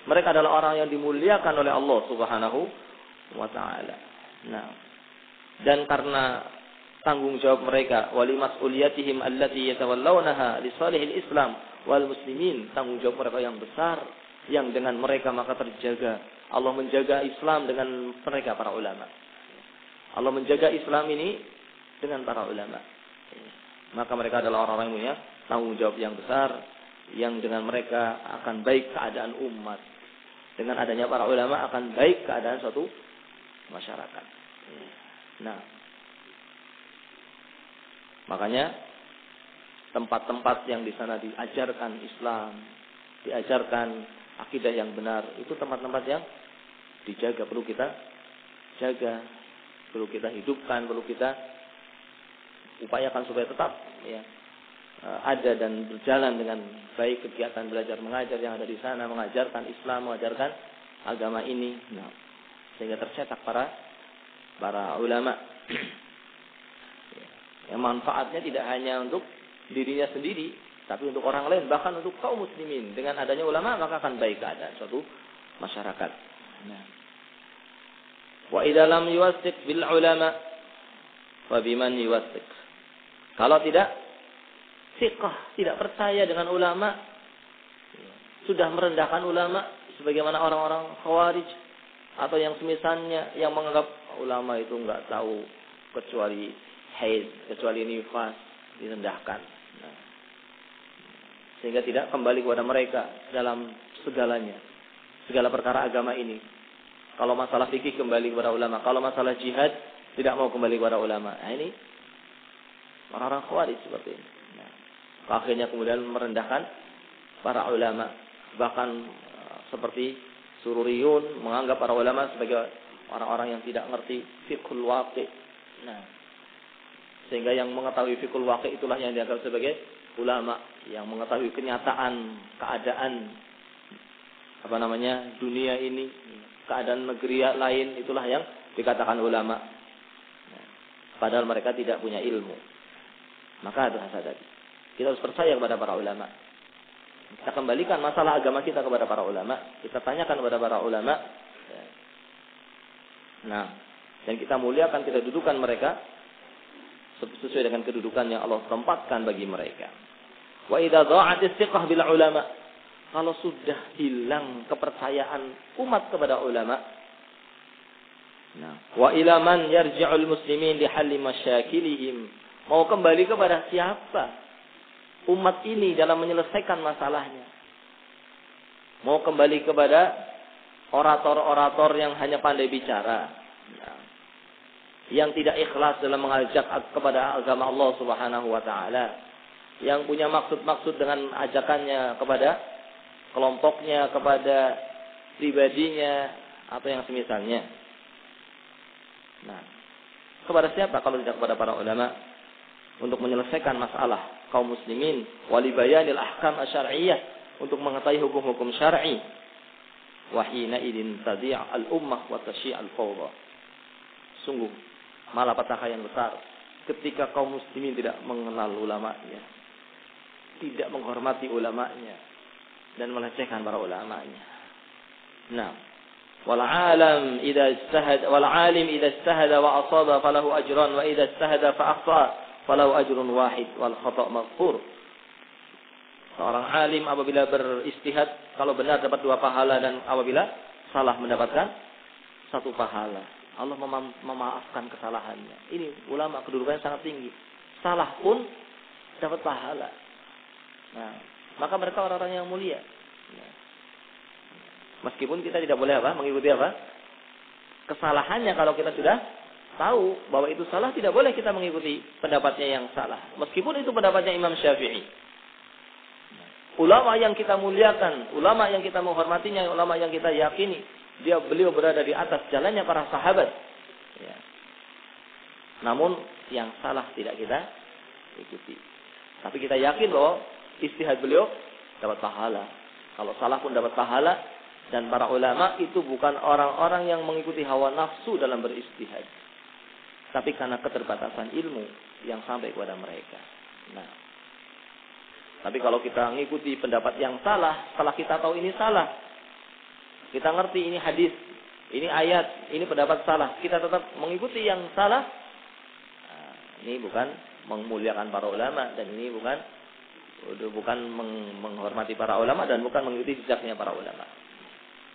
Mereka adalah orang yang dimuliakan oleh Allah Subhanahu wa taala. Nah, dan karena tanggung jawab mereka wali mas'uliyatihim allati yatawallawnaha li salihil Islam wal muslimin, tanggung jawab mereka yang besar yang dengan mereka maka terjaga. Allah menjaga Islam dengan mereka para ulama. Allah menjaga Islam ini dengan para ulama. Maka mereka adalah orang-orang yang punya tanggung jawab yang besar yang dengan mereka akan baik keadaan umat. Dengan adanya para ulama akan baik keadaan suatu masyarakat. Nah, makanya tempat-tempat yang di sana diajarkan Islam, diajarkan akidah yang benar, itu tempat-tempat yang dijaga, perlu kita jaga, perlu kita hidupkan, perlu kita upayakan supaya tetap ada dan berjalan dengan baik kegiatan belajar mengajar yang ada di sana, mengajarkan Islam, mengajarkan agama ini. Nah, sehingga tercetak para ulama. Yang manfaatnya tidak hanya untuk dirinya sendiri, tapi untuk orang lain, bahkan untuk kaum muslimin. Dengan adanya ulama maka akan baik keadaan suatu masyarakat. Nah. Wa idza lam yuwathiq bil ulama fa biman yuwathiq. Kalau tidak siqah, tidak percaya dengan ulama, sudah merendahkan ulama sebagaimana orang-orang Khawarij atau yang semisalnya yang menganggap ulama itu enggak tahu kecuali haid, kecuali nifas, direndahkan. Nah, sehingga tidak kembali kepada mereka dalam segalanya, segala perkara agama ini. Kalau masalah fikih kembali kepada ulama, kalau masalah jihad tidak mau kembali kepada ulama. Nah, ini orang-orang Khawarij seperti ini. Nah, akhirnya kemudian merendahkan para ulama, bahkan seperti Sururiyun menganggap para ulama sebagai orang-orang yang tidak mengerti fiqhul waqi'. Nah, sehingga yang mengetahui fiqhul waqi' itulah yang dianggap sebagai ulama, yang mengetahui kenyataan keadaan dunia ini, keadaan negeri lain, itulah yang dikatakan ulama. Padahal mereka tidak punya ilmu. Maka itu tadi. Kita harus percaya kepada para ulama. Kita kembalikan masalah agama kita kepada para ulama. Kita tanyakan kepada para ulama. Nah, dan kita muliakan, kita dudukan mereka sesuai dengan kedudukan yang Allah tempatkan bagi mereka. Wa idza dha'at istiqah bil ulama. Kalau sudah hilang kepercayaan umat kepada ulama. Nah, wa ila man yarji'ul muslimin li halli masyakilihim. Mau kembali kepada siapa umat ini dalam menyelesaikan masalahnya? Mau kembali kepada orator-orator yang hanya pandai bicara, yang tidak ikhlas dalam mengajak kepada agama Allah Subhanahu wa taala, yang punya maksud-maksud dengan ajakannya kepada kelompoknya, kepada pribadinya, atau yang semisalnya. Nah, kepada siapa kalau tidak kepada para ulama untuk menyelesaikan masalah kaum muslimin, wali bayanil ahkam asyar'iyyah, untuk mengetahui hukum-hukum syar'i. Wa hina idin tadi' al-ummah wa tashi' al-fawdha. Sungguh malapetaka yang besar ketika kaum muslimin tidak mengenal ulamanya, tidak menghormati ulamanya, dan melecehkan para ulamanya. Nah, wal alim idza ijtahada wa asaba falahu ajran, wa idza ijtahada fa akhta falahu ajrun wahid wal khata' maghfur. Seorang alim apabila beristihad, kalau benar dapat 2 pahala, dan apabila salah mendapatkan 1 pahala. Allah memaafkan kesalahannya. Ini ulama kedudukannya sangat tinggi. Salah pun dapat pahala. Nah, maka mereka orang-orang yang mulia. Meskipun kita tidak boleh mengikuti kesalahannya. Kalau kita sudah tahu bahwa itu salah, tidak boleh kita mengikuti pendapatnya yang salah. Meskipun itu pendapatnya Imam Syafi'i. Ulama yang kita muliakan, ulama yang kita menghormatinya, ulama yang kita yakini, beliau berada di atas jalannya para sahabat. Ya. Namun yang salah tidak kita ikuti. Tapi kita yakin bahwa ijtihad beliau dapat pahala. Kalau salah pun dapat pahala. Dan para ulama itu bukan orang-orang yang mengikuti hawa nafsu dalam beristihad, tapi karena keterbatasan ilmu yang sampai kepada mereka. Nah, tapi kalau kita mengikuti pendapat yang salah, setelah kita tahu ini salah, kita ngerti ini hadis, ini ayat, ini pendapat salah, kita tetap mengikuti yang salah, nah, ini bukan memuliakan para ulama, dan ini bukan menghormati para ulama, dan bukan mengikuti jejaknya para ulama.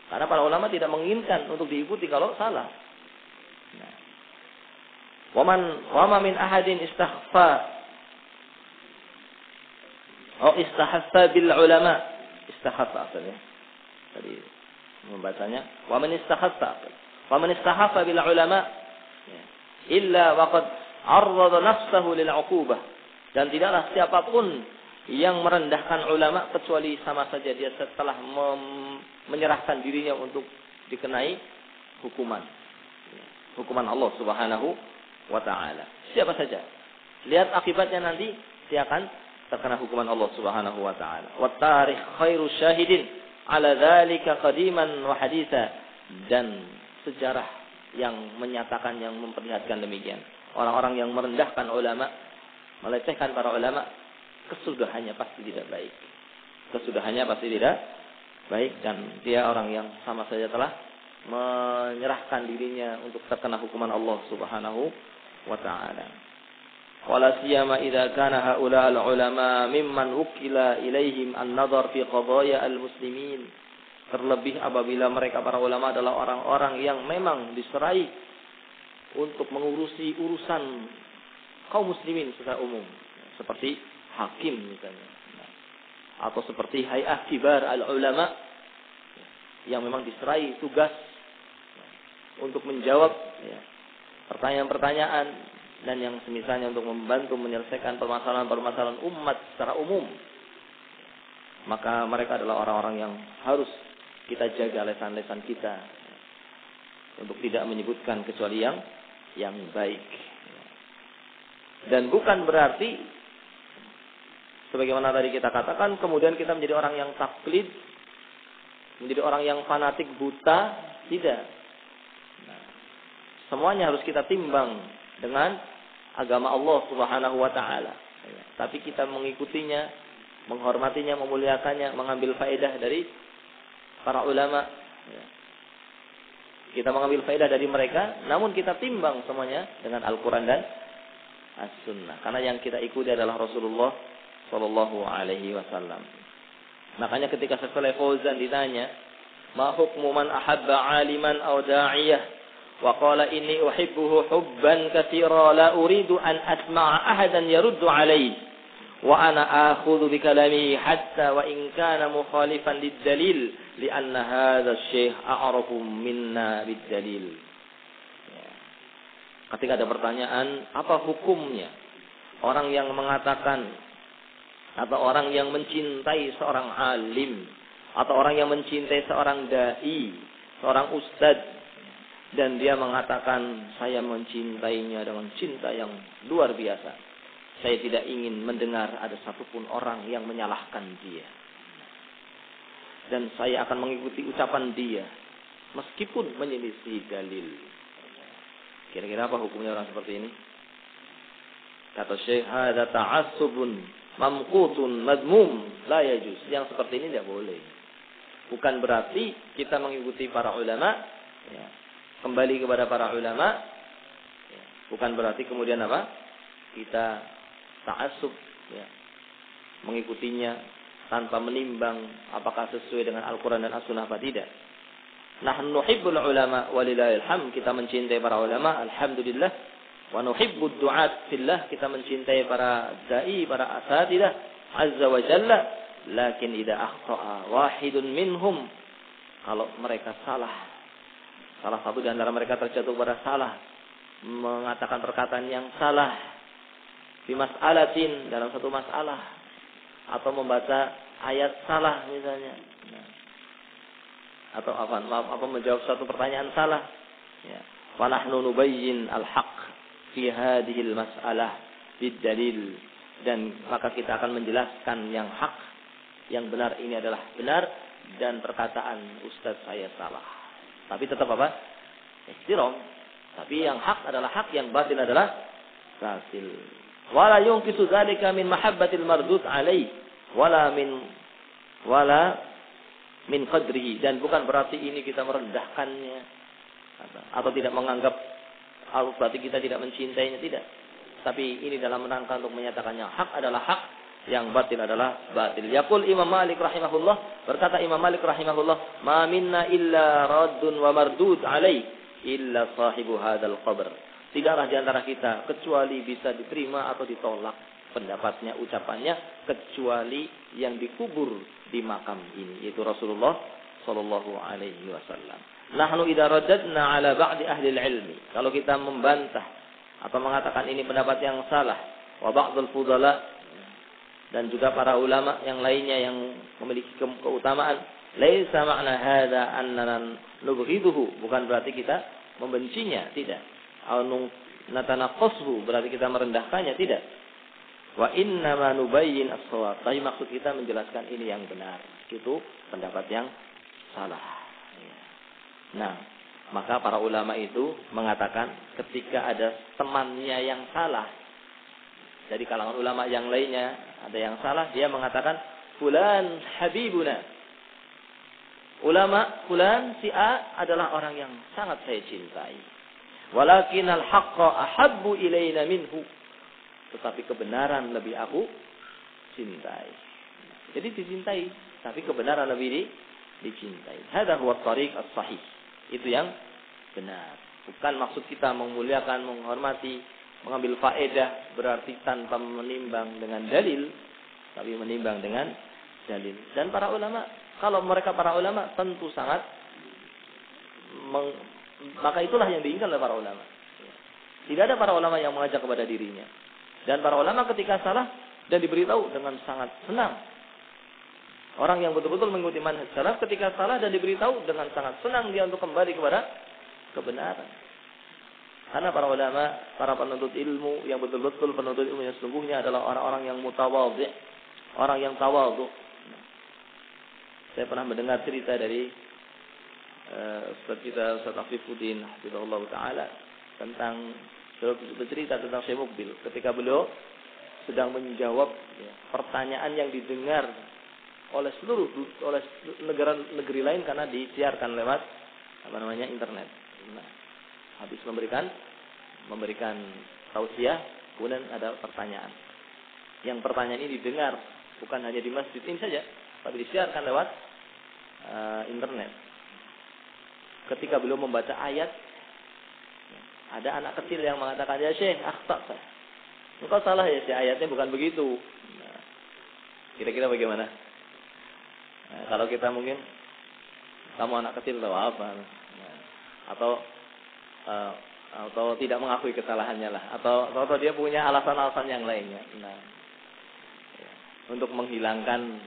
Karena para ulama tidak menginginkan untuk diikuti kalau salah. Nah. Wa ma min ahadin istakhfa atau istahassa bil ulama. Istahassa asalnya. Tadi membacanya wa man istahassa bil ulama illa waqad arrada nafsahu lil 'uqubah. Dan tidaklah siapapun yang merendahkan ulama kecuali sama saja dia setelah menyerahkan dirinya untuk dikenai hukuman Allah Subhanahu wa taala. Siapa saja, lihat akibatnya nanti dia akan terkena hukuman Allah Subhanahu wa taala. Wa tarikh khairu syahidin ala dzalika qadiman wa haditsa. Dan sejarah yang menyatakan, yang memperlihatkan demikian. Orang-orang yang merendahkan ulama, melecehkan para ulama, kesudahannya pasti tidak baik. Dan dia orang yang sama saja telah menyerahkan dirinya untuk terkena hukuman Allah Subhanahu wa taala. Wala siyama idza kana haula al-ulama mimman ukila ilaihim an-nadhar fi qadaya al-muslimin. Terlebih apabila mereka para ulama adalah orang-orang yang memang diserai untuk mengurusi urusan kaum muslimin secara umum, seperti hakim misalnya, atau seperti hay'ah kibar al-ulama yang memang diserai tugas untuk menjawab pertanyaan-pertanyaan dan yang semisalnya untuk membantu menyelesaikan permasalahan-permasalahan umat secara umum. Maka mereka adalah orang-orang yang harus kita jaga lisan-lisan kita untuk tidak menyebutkan kecuali yang baik. Dan bukan berarti sebagaimana tadi kita katakan, kemudian kita menjadi orang yang taklid menjadi orang yang fanatik buta, tidak. Nah, semuanya harus kita timbang dengan agama Allah Subhanahu wa taala. Tapi kita mengikutinya, menghormatinya, memuliakannya, mengambil faedah dari para ulama. Kita mengambil faedah dari mereka, namun kita timbang semuanya dengan Al-Quran dan As-Sunnah. Karena yang kita ikuti adalah Rasulullah Sallallahu Alaihi Wasallam. Makanya ketika Syekh Fauzan ditanya, ma hukmu man ahabba aliman aw da'iyah, wa qala inni uhibbuhu hubban katsira la uridu an asma'a ahadan yaruddu alayhi, wa ana akhudhu bi kalamihi hatta wa in kana mukhalifan lid-dalil li'anna hadha asy-syekh a'rafu minna bid-dalil. Ketika ada pertanyaan, apa hukumnya orang yang mengatakan atau orang yang mencintai seorang alim atau orang yang mencintai seorang dai, seorang ustadz, dan dia mengatakan saya mencintainya dengan cinta yang luar biasa. Saya tidak ingin mendengar ada satupun orang yang menyalahkan dia. Dan saya akan mengikuti ucapan dia meskipun menyelisih dalil. Kira-kira apa hukumnya orang seperti ini? Kata Syekh, hadza ta'assubun mamqutun madmum la yajuz. Yang seperti ini tidak boleh. Bukan berarti kita mengikuti para ulama, ya, kembali kepada para ulama, ya, bukan berarti kemudian apa? Kita ta'assub, ya, mengikutinya tanpa menimbang apakah sesuai dengan Al-Quran dan As-Sunnah apa tidak. Nahnu nuhibbul ulama walillahil hamd, kita mencintai para ulama, alhamdulillah. Wa nuhibbud du'at fillah, kita mencintai para dai, para asatidah azza wa jalla. Lakin idza akhta'a wahidun minhum, kalau mereka salah satu di antara mereka terjatuh pada salah, mengatakan perkataan yang salah di mas'alatin, dalam satu masalah, atau membaca ayat salah misalnya, atau apa menjawab suatu pertanyaan salah, ya, wa nahnu nubayyin al-haq fi hadhihi al-mas'alah bid-dalil, dan maka kita akan menjelaskan yang hak, yang benar ini adalah benar, dan perkataan ustaz saya salah. Tapi tetap apa? Ihtiram. Tapi yang hak adalah hak, yang batil adalah batil. Wala yunqisu dzalika min mahabbatil mardud alaihi wala min qadrihi, dan bukan berarti ini kita merendahkannya atau tidak menganggap, berarti kita tidak mencintainya, tidak. Tapi ini dalam rangka untuk menyatakan yang hak adalah hak, yang batil adalah batil. Yaqul Imam Malik rahimahullah, berkata Imam Malik rahimahullah, ma minna illa raddun wa mardud alaihi illa sahibu hadzal qabr. Tidaklah di antara kita kecuali bisa diterima atau ditolak pendapatnya, ucapannya, kecuali yang dikubur di makam ini, yaitu Rasulullah sallallahu alaihi wasallam. Nahnu idza raddadna ala ba'di ahli ilmi, kalau kita membantah atau mengatakan ini pendapat yang salah, wa ba'dul fudala, dan juga para ulama yang lainnya yang memiliki keutamaan, laisa ma'na hadza annana nubghiduhu, bukan berarti kita membencinya, tidak. Au natanaqashu, berarti kita merendahkannya, tidak. Wa inna ma nubayyin as-shawab, tapi maksud kita menjelaskan ini yang benar, itu pendapat yang salah. Nah, maka para ulama itu mengatakan ketika ada temannya yang salah, dari kalangan ulama yang lainnya ada yang salah, dia mengatakan fulan habibuna, ulama fulan si A adalah orang yang sangat saya cintai. Walakin al-haqqa ahabbu ilaina minhu, tetapi kebenaran lebih aku cintai. Jadi dicintai, tapi kebenaran lebih dicintai. Hadza huwa at-tariq as-sahih. Itu yang benar. Bukan maksud kita memuliakan, menghormati, mengambil faedah berarti tanpa menimbang dengan dalil, tapi menimbang dengan dalil. Dan para ulama, kalau mereka para ulama tentu sangat maka itulah yang diinginkan oleh para ulama. Tidak ada para ulama yang mengajak kepada dirinya. Dan para ulama ketika salah dan diberitahu dengan sangat senang. Orang yang betul-betul mengikuti manhaj salaf ketika salah dan diberitahu dengan sangat senang dia untuk kembali kepada kebenaran. Karena para ulama, para penuntut ilmu yang betul-betul penuntut ilmu yang sesungguhnya adalah orang-orang yang mutawadhi', orang yang tawadhu. Saya pernah mendengar cerita dari Ustaz kita Ustaz Afifuddin hafizahullah taala tentang bercerita tentang Syekh Mukbil ketika beliau sedang menjawab pertanyaan yang didengar oleh negeri lain karena disiarkan lewat internet. Nah, habis memberikan tausiah, kemudian ada pertanyaan. Yang pertanyaan ini didengar bukan hanya di masjid ini saja, tapi disiarkan lewat internet. Ketika beliau membaca ayat, ada anak kecil yang mengatakan, "Ya Syekh, akhta. Engkau salah ya, Syekh, ayatnya bukan begitu." Nah, kira-kira bagaimana? Nah, kalau kita mungkin kamu anak kecil tahu apa? Nah, atau tidak mengakui kesalahannya lah, atau dia punya alasan-alasan yang lainnya. Nah, untuk menghilangkan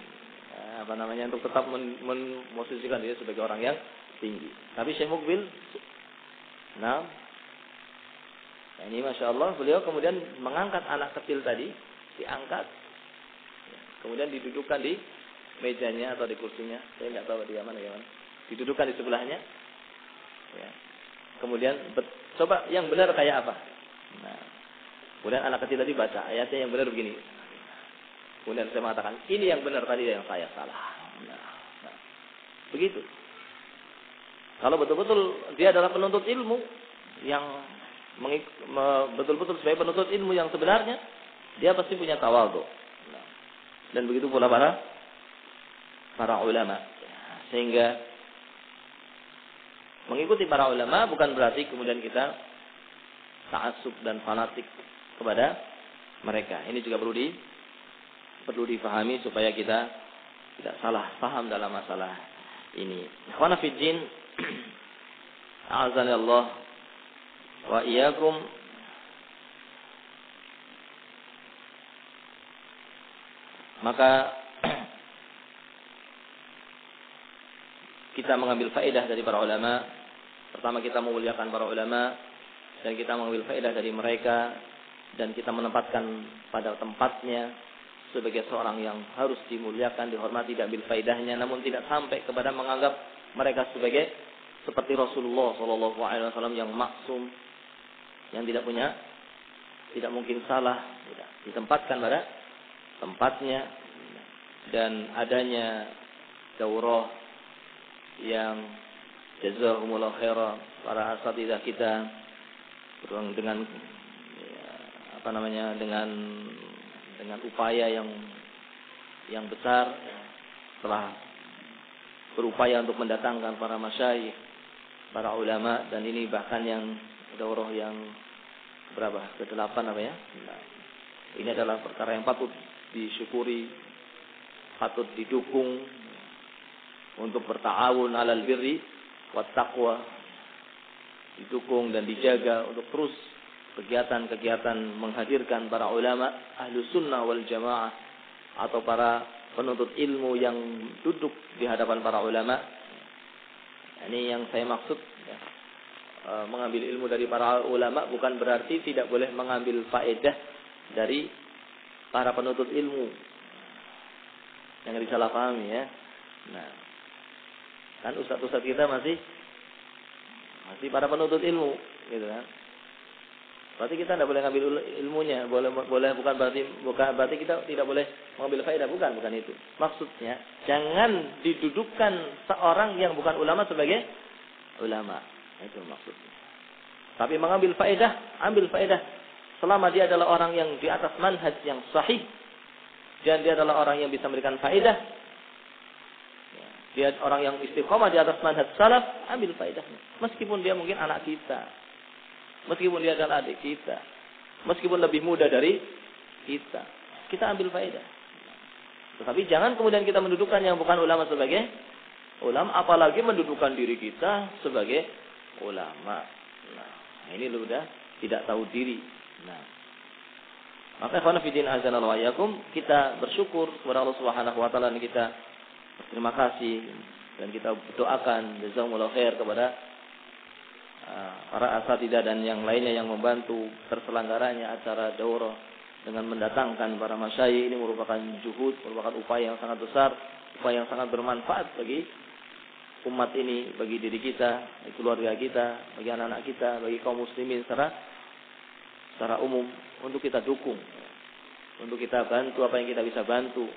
untuk tetap memosisikan dia sebagai orang yang tinggi. Tapi Syekh Mukbil, nah ini Masya Allah, beliau kemudian mengangkat anak kecil tadi, diangkat, kemudian didudukkan di mejanya atau di kursinya, saya tidak tahu di mana, didudukkan di sebelahnya, ya. Kemudian coba yang benar kayak apa? Nah, kemudian anak kecil tadi baca ayatnya yang benar begini. Kemudian saya mengatakan, ini yang benar tadi yang saya salah. Nah, begitu. Kalau betul-betul dia adalah penuntut ilmu yang betul-betul sebagai penuntut ilmu yang sebenarnya, dia pasti punya tawadhu. Nah, dan begitu pula para ulama. Sehingga mengikuti para ulama bukan berarti kemudian kita ta'assub dan fanatik kepada mereka. Ini juga perlu difahami supaya kita tidak salah paham dalam masalah ini. Ikhwana fid din, a'azani Allah wa iyyakum. Maka kita mengambil faedah dari para ulama. Pertama, kita memuliakan para ulama dan kita mengambil faedah dari mereka dan kita menempatkan pada tempatnya sebagai seorang yang harus dimuliakan, dihormati, diambil faedahnya, namun tidak sampai kepada menganggap mereka sebagai seperti Rasulullah SAW yang maksum, yang tidak mungkin salah, ditempatkan pada tempatnya. Dan adanya daurah yang jazakumullah khairan para asatidzah kita dengan dengan upaya yang besar telah berupaya untuk mendatangkan para masyayikh, para ulama, dan ini bahkan yang daurah yang berapa? Ke-8 apa ya? Nah, ini adalah perkara yang patut disyukuri, patut didukung untuk berta'awun 'alal birri wat taqwa, didukung dan dijaga untuk terus kegiatan-kegiatan menghadirkan para ulama ahlus sunnah wal jamaah atau para penuntut ilmu yang duduk di hadapan para ulama. Ini yang saya maksud ya. Mengambil ilmu dari para ulama bukan berarti tidak boleh mengambil faedah dari para penuntut ilmu. Jangan disalahpahami ya. Nah, kan ustaz-ustaz kita masih para penuntut ilmu gitu kan. Berarti kita tidak boleh ngambil ilmunya, bukan berarti kita tidak boleh mengambil faedah, bukan itu. Maksudnya jangan didudukkan seorang yang bukan ulama sebagai ulama. Itu maksudnya. Tapi mengambil faedah, ambil faedah selama dia adalah orang yang di atas manhaj yang sahih dan dia adalah orang yang bisa memberikan faedah. Dia orang yang istiqomah di atas manhaj salaf, ambil faedahnya. Meskipun dia mungkin anak kita. Meskipun dia adalah adik kita, meskipun lebih muda dari kita ambil faedah. Tetapi jangan kemudian kita mendudukkan yang bukan ulama sebagai ulama, apalagi mendudukkan diri kita sebagai ulama. Nah, ini sudah tidak tahu diri. Nah, maka ikhwan fillah azanallahu wa iyyakum, kita bersyukur kepada Allah Subhanahu wa taala dan kita berterima kasih dan kita doakan jazakumullah khair kepada para asatidzah dan yang lainnya yang membantu terselenggaranya acara daurah dengan mendatangkan para masyayikh ini merupakan juhud, merupakan upaya yang sangat besar, upaya yang sangat bermanfaat bagi umat ini, bagi diri kita, bagi keluarga kita, bagi anak-anak kita, bagi kaum muslimin secara umum, untuk kita dukung, untuk kita bantu apa yang kita bisa bantu,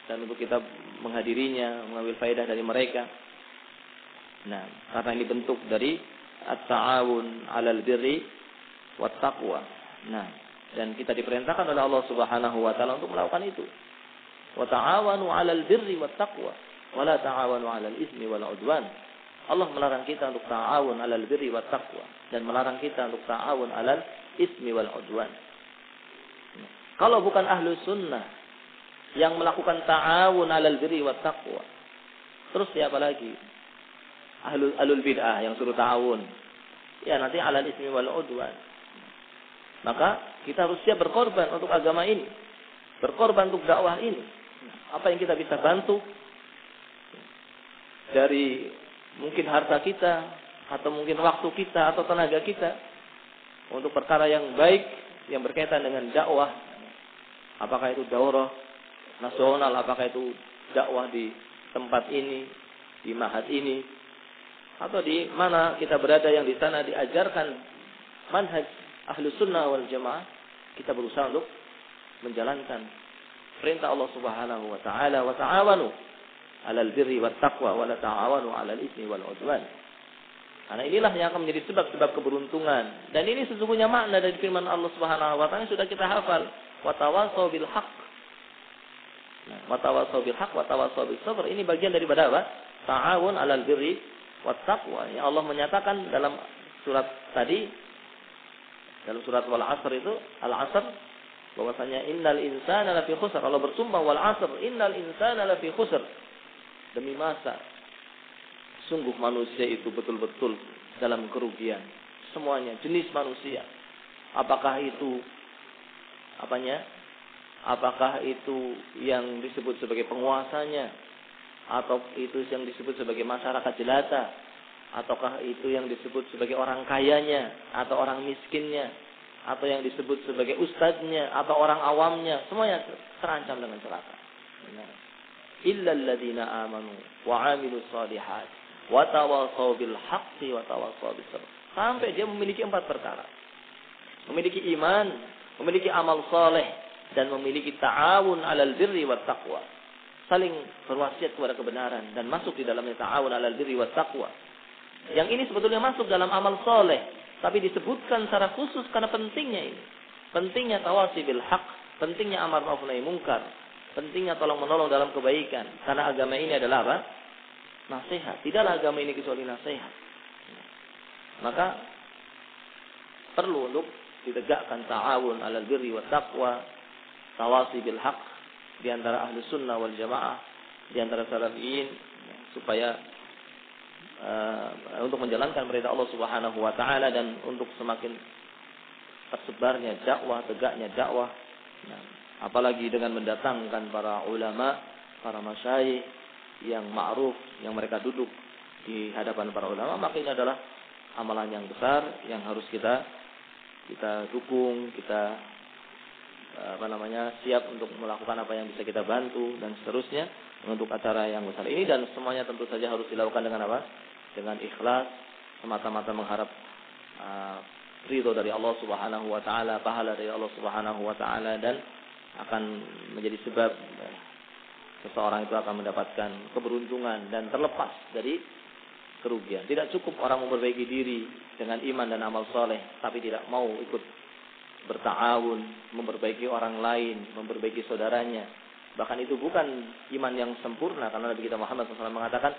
dan untuk kita menghadirinya, mengambil faedah dari mereka. Nah, karena ini bentuk dari at-ta'awun 'alal birri wat taqwa. Nah, dan kita diperintahkan oleh Allah Subhanahu wa taala untuk melakukan itu. Wa ta'awanu 'alal birri wat taqwa wa la ta'awanu 'alal itsmi wal 'udwan. Allah melarang kita untuk ta'awun 'alal birri wat taqwa dan melarang kita untuk ta'awun 'alal itsmi wal 'udwan. Kalau bukan ahlu sunnah yang melakukan ta'awun 'alal birri wat taqwa, terus siapa lagi? Ahlul bid'ah yang suruh ta'awun. Ya, nanti 'alal itsmi wal 'udwan. Maka kita harus siap berkorban untuk agama ini, berkorban untuk dakwah ini. Apa yang kita bisa bantu dari mungkin harta kita, atau mungkin waktu kita, atau tenaga kita, untuk perkara yang baik yang berkaitan dengan dakwah. Apakah itu daurah nasional, apakah itu dakwah di tempat ini, di ma'had ini, atau di mana kita berada yang di sana diajarkan manhaj Ahlus Sunnah wal Jamaah, kita berusaha untuk menjalankan perintah Allah Subhanahu wa taala, wa ta'awanu 'alal birri wat taqwa wa la ta'awanu 'alal itsmi wal 'udwan. Karena inilah yang akan menjadi sebab-sebab keberuntungan. Dan ini sesungguhnya makna dari firman Allah Subhanahu wa taala sudah kita hafal, wa tawassaw bil haqq. Nah, wa tawassaw bil haqq wa tawassaw bis sabr. Ini bagian daripada apa? Ta'awun 'alal birri wat taqwa. Yang Allah menyatakan dalam surat tadi, dalam surat wal asr itu, al asr, bahwasanya innal insana lafi khusr. Allah bersumpah wal asr, innal insana lafi khusr. Demi masa, sungguh manusia itu betul-betul dalam kerugian. Semuanya, jenis manusia. Apakah itu apakah itu yang disebut sebagai penguasanya, atau itu yang disebut sebagai masyarakat jelata, ataukah itu yang disebut sebagai orang kayanya, atau orang miskinnya, atau yang disebut sebagai ustadznya, atau orang awamnya, semuanya terancam dengan celaka. Illa alladziina aamanu wa 'amilus shalihat wa tawassaw bil haqqi wa tawassaw bis sabr. Sampai dia memiliki 4 perkara. Memiliki iman, memiliki amal saleh, dan memiliki ta'awun 'alal birri wat taqwa. Saling berwasiat kepada kebenaran dan masuk di dalamnya ta'awun 'alal birri wat taqwa. Yang ini sebetulnya masuk dalam amal soleh, tapi disebutkan secara khusus karena pentingnya ini. Pentingnya tawasi bil haq, pentingnya amar ma'ruf nahi munkar, pentingnya tolong menolong dalam kebaikan. Karena agama ini adalah apa? Nasihat. Tidaklah agama ini kecuali nasihat. Maka perlu untuk ditegakkan ta'awun 'alal birri wat taqwa, tawasi bil haq di antara ahli sunnah wal jamaah, di antara salafiyin, supaya untuk menjalankan perintah Allah Subhanahu wa taala dan untuk semakin tersebarnya dakwah, tegaknya dakwah. Nah, apalagi dengan mendatangkan para ulama, para masyayikh yang ma'ruf, yang mereka duduk di hadapan para ulama, maka ini adalah amalan yang besar yang harus kita dukung, kita siap untuk melakukan apa yang bisa kita bantu dan seterusnya untuk acara yang besar ini. Dan semuanya tentu saja harus dilakukan dengan apa? Dengan ikhlas, semata-mata mengharap ridho dari Allah Subhanahu wa taala, pahala dari Allah Subhanahu wa taala, dan akan menjadi sebab seseorang itu akan mendapatkan keberuntungan dan terlepas dari kerugian. Tidak cukup orang memperbaiki diri dengan iman dan amal soleh, tapi tidak mau ikut berta'awun, memperbaiki orang lain, memperbaiki saudaranya. Bahkan itu bukan iman yang sempurna, karena Nabi kita Muhammad SAW mengatakan,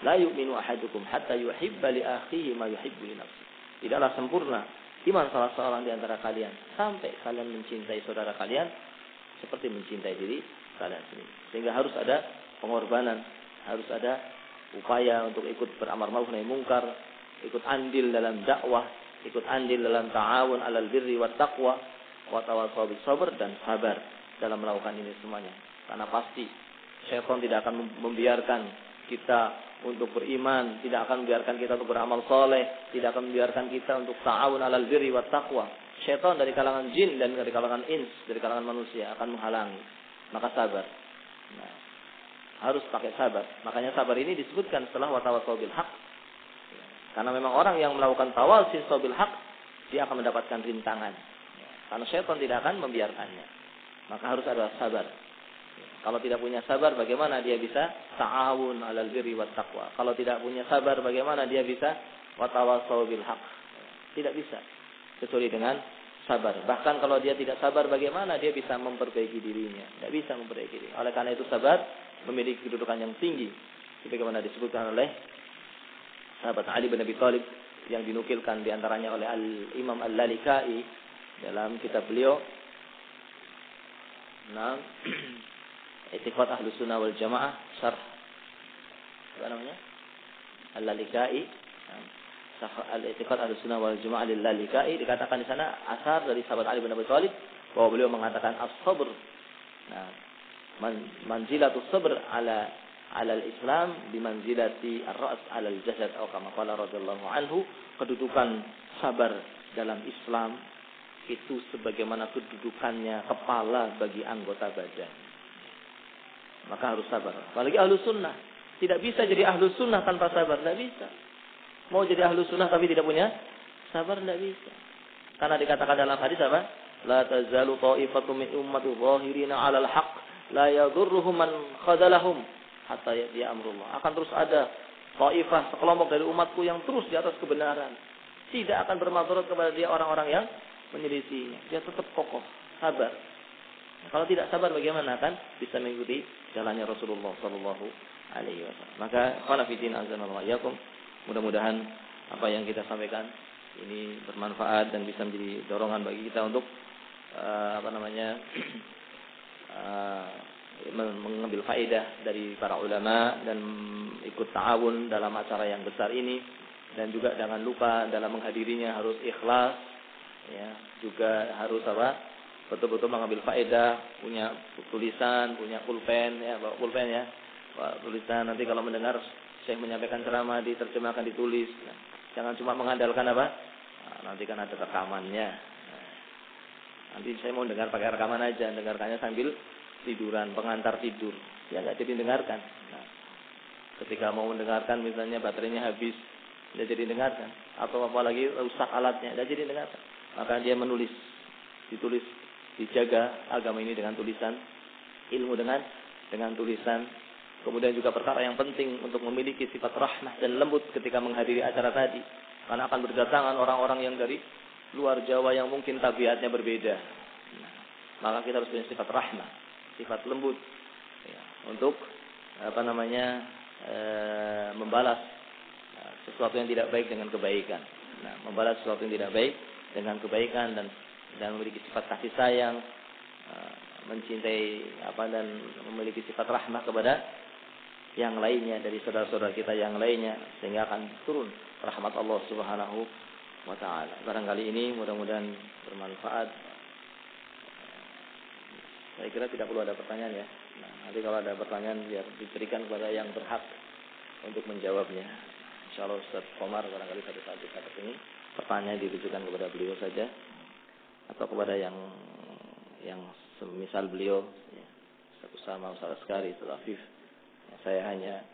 la yu'minu ahadukum hatta yuhibba li akhihi ma yuhibbu li nafsihi. Tidaklah sempurna iman salah seorang di antara kalian sampai kalian mencintai saudara kalian seperti mencintai diri kalian sendiri. Sehingga harus ada pengorbanan, harus ada upaya untuk ikut beramar ma'ruf nahi munkar, ikut andil dalam dakwah, ikut andil dalam ta'awun 'alal birri wat taqwa wa tawassaw bis sabr, dan sabar dalam melakukan ini semuanya. Karena pasti syaitan tidak akan membiarkan kita untuk beriman, tidak akan membiarkan kita untuk beramal soleh, tidak akan membiarkan kita untuk ta'awun 'alal birri wat taqwa. syaitan dari kalangan jin dan dari kalangan ins, dari kalangan manusia akan menghalangi. Maka sabar. Nah, harus pakai sabar. Makanya sabar ini disebutkan setelah watawasau bil haq. Karena memang orang yang melakukan tawasau bil haq, dia akan mendapatkan rintangan. Karena syaitan tidak akan membiarkannya. Maka harus ada sabar. Kalau tidak punya sabar, bagaimana dia bisa ta'awun 'alal birri wat taqwa? Kalau tidak punya sabar, bagaimana dia bisa watawasau bil haq? Tidak bisa. Kecuali dengan sabar. Bahkan kalau dia tidak sabar, bagaimana dia bisa memperbaiki dirinya? Tidak bisa memperbaiki diri. Oleh karena itu sabar memiliki kedudukan yang tinggi. Sebagaimana disebutkan oleh sahabat Ali bin Abi Thalib yang dinukilkan diantaranya oleh Imam Al-Lalikai dalam kitab beliau. Nah, I'tiqad Ahlus Sunnah wal Jamaah syarh apa namanya? Al-Lalikai. Al-I'tiqad Ahlus Sunnah wal Jamaah Al-Lalikai dikatakan di sana asar dari sahabat Ali bin Abi Thalib bahwa beliau mengatakan as-sabr. Nah, manzilatus sabr ala al-Islam bimanzilati ar-ra's ala al-jasad atau kama qala radhiyallahu anhu, kedudukan sabar dalam Islam itu sebagaimana kedudukannya kepala bagi anggota badan. Maka harus sabar. Apalagi Ahlus Sunnah. Tidak bisa jadi Ahlus Sunnah tanpa sabar. Tidak bisa. Mau jadi Ahlus Sunnah tapi tidak punya sabar, tidak bisa. Karena dikatakan dalam hadis apa? La tazalu ta'ifatum min ummati zahirina 'alal haqq la yadurruhum man khadalahum hatta ya'ti amrullah. Akan terus ada taifah, sekelompok dari umatku yang terus di atas kebenaran. Tidak akan bermadarat kepada dia orang-orang yang menyelisihinya. Dia tetap kokoh, sabar. Kalau tidak sabar bagaimana kan bisa mengikuti jalannya Rasulullah sallallahu alaihi wasallam. Maka qana fiddin azanallahu iyyakum. Mudah-mudahan apa yang kita sampaikan ini bermanfaat dan bisa menjadi dorongan bagi kita untuk mengambil faedah dari para ulama dan ikut ta'awun dalam acara yang besar ini. Dan juga jangan lupa dalam menghadirinya harus ikhlas, ya, juga harus betul-betul mengambil faedah, punya tulisan, punya pulpen, ya, bawa pulpen ya, bawa tulisan. Nanti kalau mendengar Syekh menyampaikan ceramah diterjemahkan, ditulis. Nah, jangan cuma mengandalkan nanti kan ada rekamannya. Nah, nanti saya mau dengar pakai rekaman aja, dengarkannya sambil tiduran, pengantar tidur, ya nggak jadi dengarkan. Nah, ketika mau mendengarkan misalnya baterainya habis, nggak jadi dengarkan, atau apalagi rusak alatnya, nggak jadi dengarkan. Maka dia menulis, ditulis, dijaga agama ini dengan tulisan, ilmu dengan tulisan. Kemudian juga perkara yang penting untuk memiliki sifat rahmah dan lembut ketika menghadiri acara tadi. Karena akan berdatangan orang-orang yang dari luar Jawa yang mungkin tabiatnya berbeda. Nah, maka kita harus punya sifat rahmah, sifat lembut, ya, untuk membalas sesuatu yang tidak baik dengan kebaikan. Nah, membalas sesuatu yang tidak baik dengan kebaikan dan memiliki sifat kasih sayang, mencintai dan memiliki sifat rahmah kepada yang lainnya dari saudara-saudara kita yang lainnya, sehingga akan turun rahmat Allah Subhanahu wa taala. Barangkali ini mudah-mudahan bermanfaat. Saya kira tidak perlu ada pertanyaan ya. Nah, nanti kalau ada pertanyaan biar diberikan kepada yang berhak untuk menjawabnya. Insyaallah Ustaz Komar barangkali pada saat kita ketemu pertanyaan ditujukan kepada beliau saja atau kepada yang semisal beliau, ya, Ustaz Usama, Ustaz Askari, Ustaz Afif. Ya, saya hanya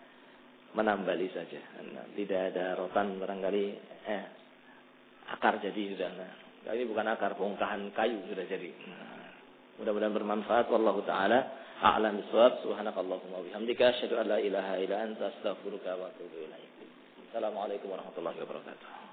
menambali saja. Nah, tidak ada rotan barangkali akar jadi sudah. Nah, ini bukan akar, bongkahan kayu sudah jadi. Nah, mudah-mudahan bermanfaat. Wallahu taala a'lam bishawab. Subhanakallahumma wa bihamdika asyhadu an la ilaha illa anta astaghfiruka wa atubu ilaik. Assalamualaikum warahmatullahi wabarakatuh.